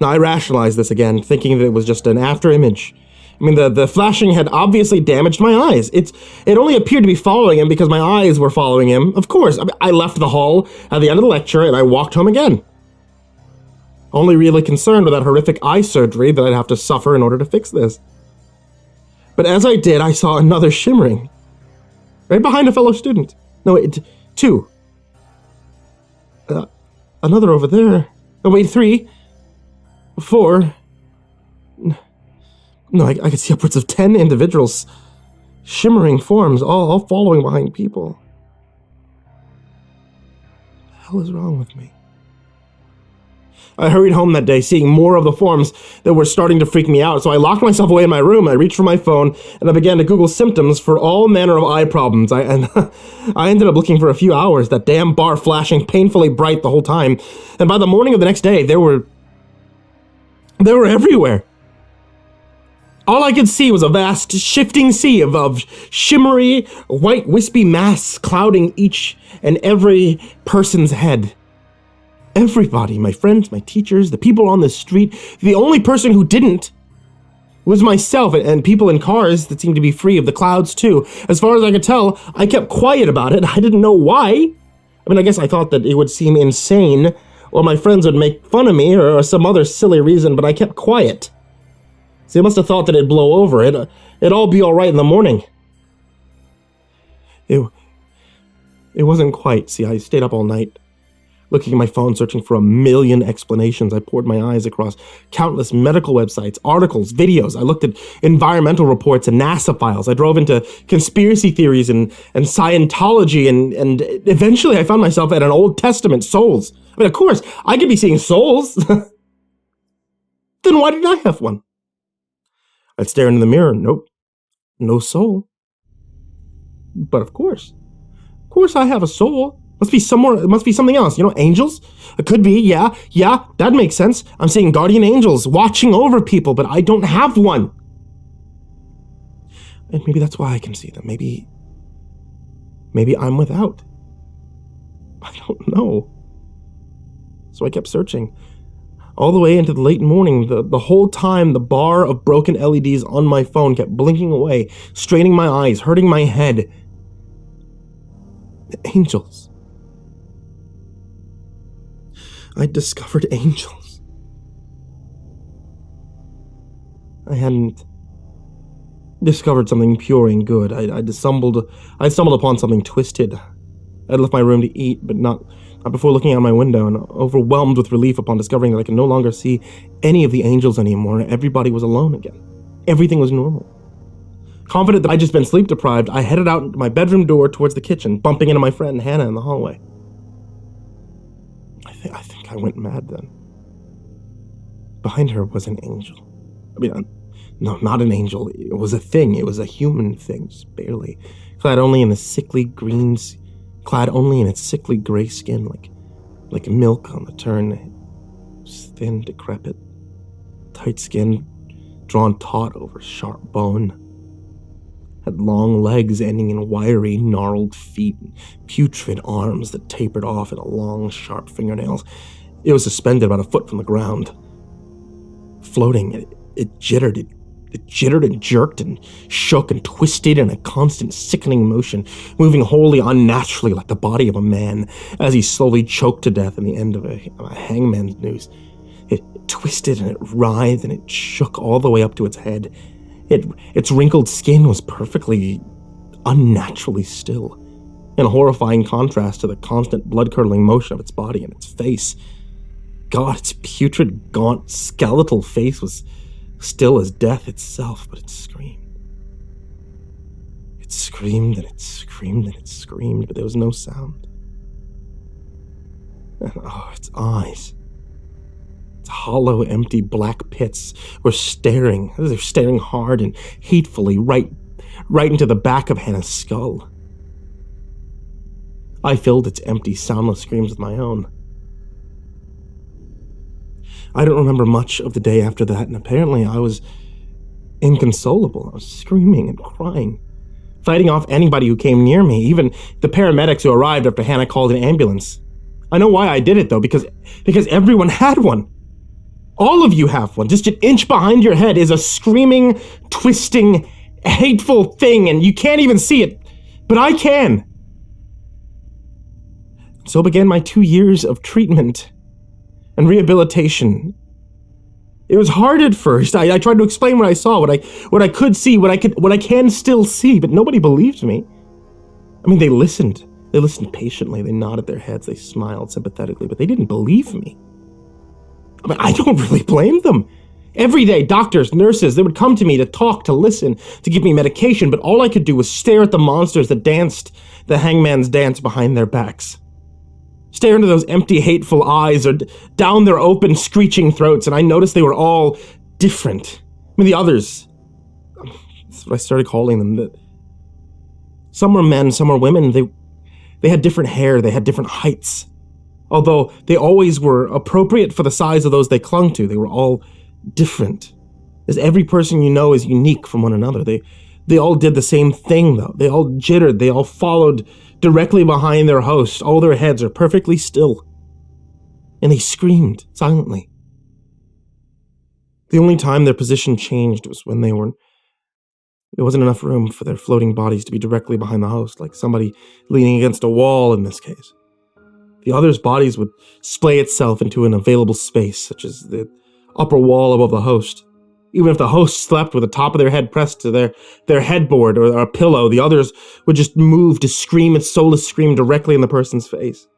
Now, I rationalized this again, thinking that it was just an after-image. I mean, the flashing had obviously damaged my eyes. It only appeared to be following him because my eyes were following him. Of course, I left the hall at the end of the lecture and I walked home again. Only really concerned with that horrific eye surgery that I'd have to suffer in order to fix this. But as I did, I saw another shimmering. Right behind a fellow student. No, two. Another over there. Oh, wait, 3. 4. No, I could see upwards of 10 individuals, shimmering forms, all following behind people. What the hell is wrong with me? I hurried home that day, seeing more of the forms that were starting to freak me out, so I locked myself away in my room. I reached for my phone, and I began to Google symptoms for all manner of eye problems. I ended up looking for a few hours, that damn bar flashing painfully bright the whole time, and by the morning of the next day, they were everywhere. All I could see was a vast, shifting sea of shimmery, white, wispy masks clouding each and every person's head. Everybody, my friends, my teachers, the people on the street. The only person who didn't was myself, and people in cars that seemed to be free of the clouds too. As far as I could tell, I kept quiet about it. I didn't know why. I mean, I guess I thought that it would seem insane, or my friends would make fun of me, or some other silly reason, but I kept quiet. So they must have thought that it'd blow over. It'd all be all right in the morning. It wasn't quite. See, I stayed up all night, looking at my phone, searching for a million explanations. I poured my eyes across countless medical websites, articles, videos. I looked at environmental reports and NASA files. I drove into conspiracy theories and Scientology, and eventually I found myself at an Old Testament, souls. I mean, of course, I could be seeing souls. Then why didn't I have one? I'd stare into the mirror. Nope. No soul. But of course I have a soul. Must be somewhere, it must be something else. You know, angels? It could be, yeah, that makes sense. I'm seeing guardian angels watching over people, but I don't have one. And maybe that's why I can see them. Maybe I'm without. I don't know. So I kept searching. All the way into the late morning, the whole time, the bar of broken LEDs on my phone kept blinking away, straining my eyes, hurting my head. Angels. I discovered angels. I hadn't discovered something pure and good. I stumbled upon something twisted. I left my room to eat, but not before looking out my window, and overwhelmed with relief upon discovering that I could no longer see any of the angels anymore. Everybody was alone again. Everything was normal. Confident that I'd just been sleep deprived, I headed out my bedroom door towards the kitchen, bumping into my friend Hannah in the hallway. I think I went mad then. Behind her was an angel. I mean, no, not an angel. It was a thing. It was a human thing, just barely. Clad only in its sickly gray skin, like milk on the turn. It was thin, decrepit, tight skin, drawn taut over sharp bone. Had long legs ending in wiry, gnarled feet, and putrid arms that tapered off into long, sharp fingernails. It was suspended about a foot from the ground. Floating, it jittered. It jittered and jerked and shook and twisted in a constant sickening motion, moving wholly unnaturally like the body of a man as he slowly choked to death in the end of a hangman's noose. It twisted and it writhed and it shook all the way up to its head. Its wrinkled skin was perfectly, unnaturally still, in a horrifying contrast to the constant blood-curdling motion of its body and its face. God, its putrid, gaunt, skeletal face was still as death itself, but it screamed. It screamed and it screamed and it screamed, but there was no sound. And its Hollow, empty black pits were staring. They're staring hard and hatefully right into the back of Hannah's skull. I filled its empty, soundless screams with my own. I don't remember much of the day after that, and apparently I was inconsolable. I was screaming and crying, fighting off anybody who came near me, even the paramedics who arrived after Hannah called an ambulance. I know why I did it, though, because everyone had one. All of you have one. Just an inch behind your head is a screaming, twisting, hateful thing, and you can't even see it, but I can. So began my 2 years of treatment and rehabilitation. It was hard at first. I tried to explain what I saw, what I could see, what I can still see, but nobody believed me. I mean, they listened. They listened patiently. They nodded their heads. They smiled sympathetically, but they didn't believe me. I mean, I don't really blame them. Every day, doctors, nurses, they would come to me to talk, to listen, to give me medication, but all I could do was stare at the monsters that danced the hangman's dance behind their backs. Stare into those empty, hateful eyes or down their open, screeching throats, and I noticed they were all different. I mean, the others, that's what I started calling them. Some were men, some were women. They had different hair, they had different heights. Although they always were appropriate for the size of those they clung to, they were all different. As every person you know is unique from one another. They all did the same thing, though. They all jittered, they all followed directly behind their host. All their heads are perfectly still. And they screamed silently. The only time their position changed was when there wasn't enough room for their floating bodies to be directly behind the host, like somebody leaning against a wall in this case. The other's bodies would splay itself into an available space, such as the upper wall above the host. Even if the host slept with the top of their head pressed to their headboard or a pillow, the others would just move to scream its soulless scream directly in the person's face.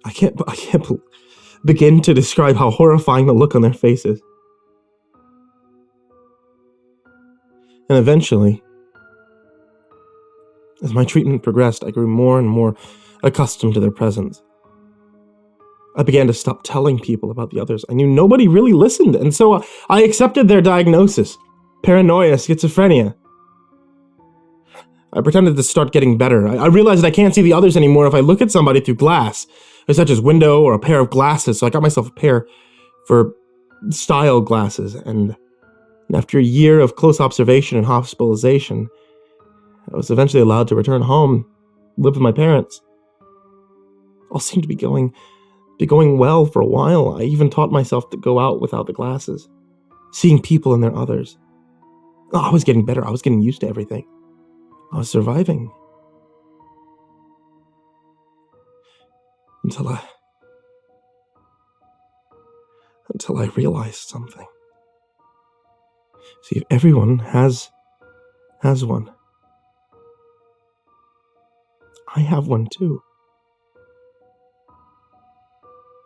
I can't begin to describe how horrifying the look on their faces. And eventually, as my treatment progressed, I grew more and more accustomed to their presence. I began to stop telling people about the others. I knew nobody really listened, and so I accepted their diagnosis: paranoia, schizophrenia. I pretended to start getting better. I realized that I can't see the others anymore if I look at somebody through glass, such as window or a pair of glasses, so I got myself a pair for style glasses, and after a year of close observation and hospitalization, I was eventually allowed to return home, live with my parents. All seemed to be going well for a while. I even taught myself to go out without the glasses, seeing people in their others. I was getting better. I was getting used to everything. I was surviving. Until I realized something. See, if everyone has one, I have one too.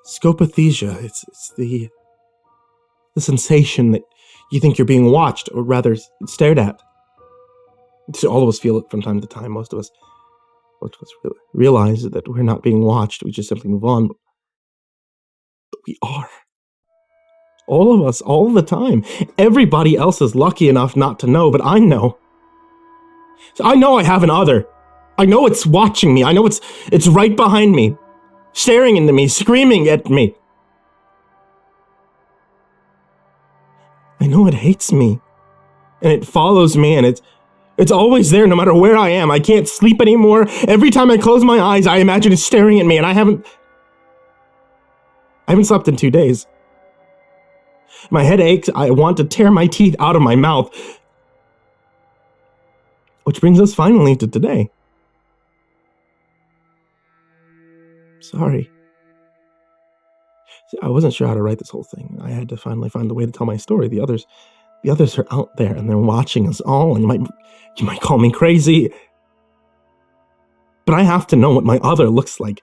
Scopaesthesia, it's the sensation that you think you're being watched, or rather stared at. All of us feel it from time to time. Most of us realize that we're not being watched. We just simply move on. But we are. All of us, all the time. Everybody else is lucky enough not to know, but I know. So I know I have an other. I know it's watching me. I know it's right behind me, staring into me, screaming at me. I know it hates me, and it follows me, and it's always there no matter where I am. I can't sleep anymore. Every time I close my eyes, I imagine it staring at me, and I haven't slept in 2 days. My head aches. I want to tear my teeth out of my mouth. Which brings us finally to today. Sorry. See, I wasn't sure how to write this whole thing. I had to finally find a way to tell my story. The others are out there, and they're watching us all, and you might call me crazy. But I have to know what my other looks like.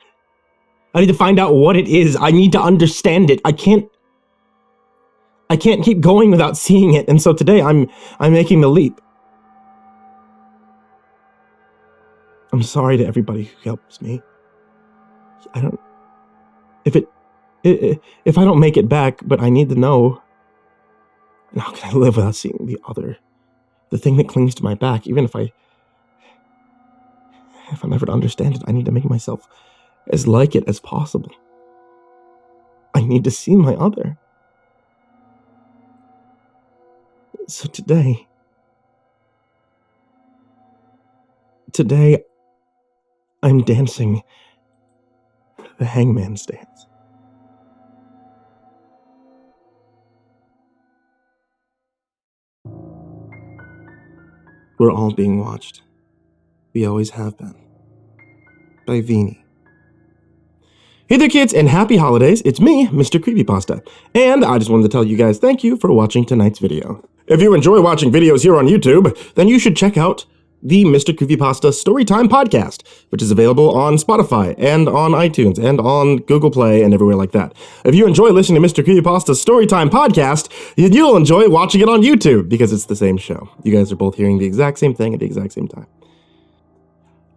I need to find out what it is. I need to understand it. I can't keep going without seeing it, and so today I'm making the leap. I'm sorry to everybody who helps me. If I don't make it back, but I need to know, and how can I live without seeing the thing that clings to my back, even if I'm ever to understand it, I need to make myself as like it as possible. I need to see my other. So today, I'm dancing the hangman's dance. We're all being watched. We always have been. By Vini. Hey there kids, and happy holidays. It's me, MrCreepyPasta. And I just wanted to tell you guys thank you for watching tonight's video. If you enjoy watching videos here on YouTube, then you should check out the MrCreepyPasta Storytime podcast, which is available on Spotify and on iTunes and on Google Play and everywhere like that. If you enjoy listening to MrCreepyPasta's Storytime podcast, you'll enjoy watching it on YouTube because it's the same show. You guys are both hearing the exact same thing at the exact same time.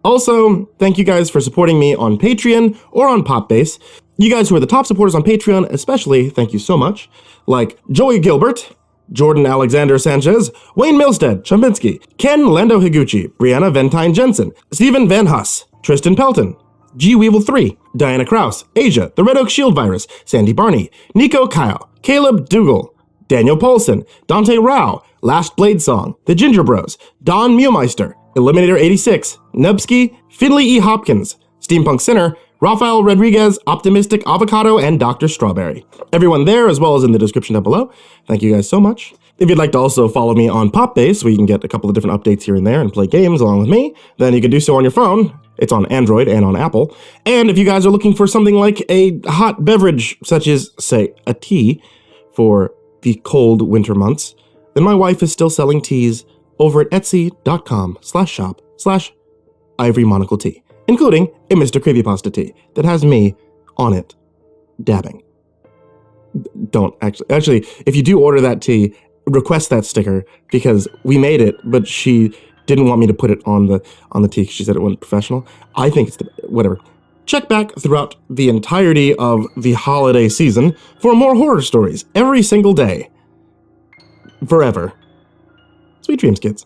Also, thank you guys for supporting me on Patreon or on Popbase. You guys who are the top supporters on Patreon especially, thank you so much. Like Joey Gilbert, Jordan Alexander Sanchez, Wayne Milstead, Chambinski, Ken Lando Higuchi, Brianna Tine-Janzen, Stephen Van Huss, Tristan Pelton, G Weevil 3, Diana Kraus, Asia, The Red Oak Shield Virus, Sandy Barney, Nico Kyle, Caleb Dougal, Daniel Paulson, Dante Rao, Last Blade Song, The Ginger Bros, Don Muemeister, Eliminator 86, Nubsky, Finley E. Hopkins, Steampunk Sinner, Rafael Rodriguez, Optimistic Avocado, and Dr. Strawberry. Everyone there, as well as in the description down below. Thank you guys so much. If you'd like to also follow me on Popbase, where you can get a couple of different updates here and there and play games along with me, then you can do so on your phone. It's on Android and on Apple. And if you guys are looking for something like a hot beverage, such as, say, a tea, for the cold winter months, then my wife is still selling teas over at etsy.com/shop/ivorymonocle including a MrCreepyPasta tee that has me on it, dabbing. Don't actually, if you do order that tee, request that sticker, because we made it, but she didn't want me to put it on the tee because she said it wasn't professional. I think it's whatever. Check back throughout the entirety of the holiday season for more horror stories every single day. Forever. Sweet dreams, kids.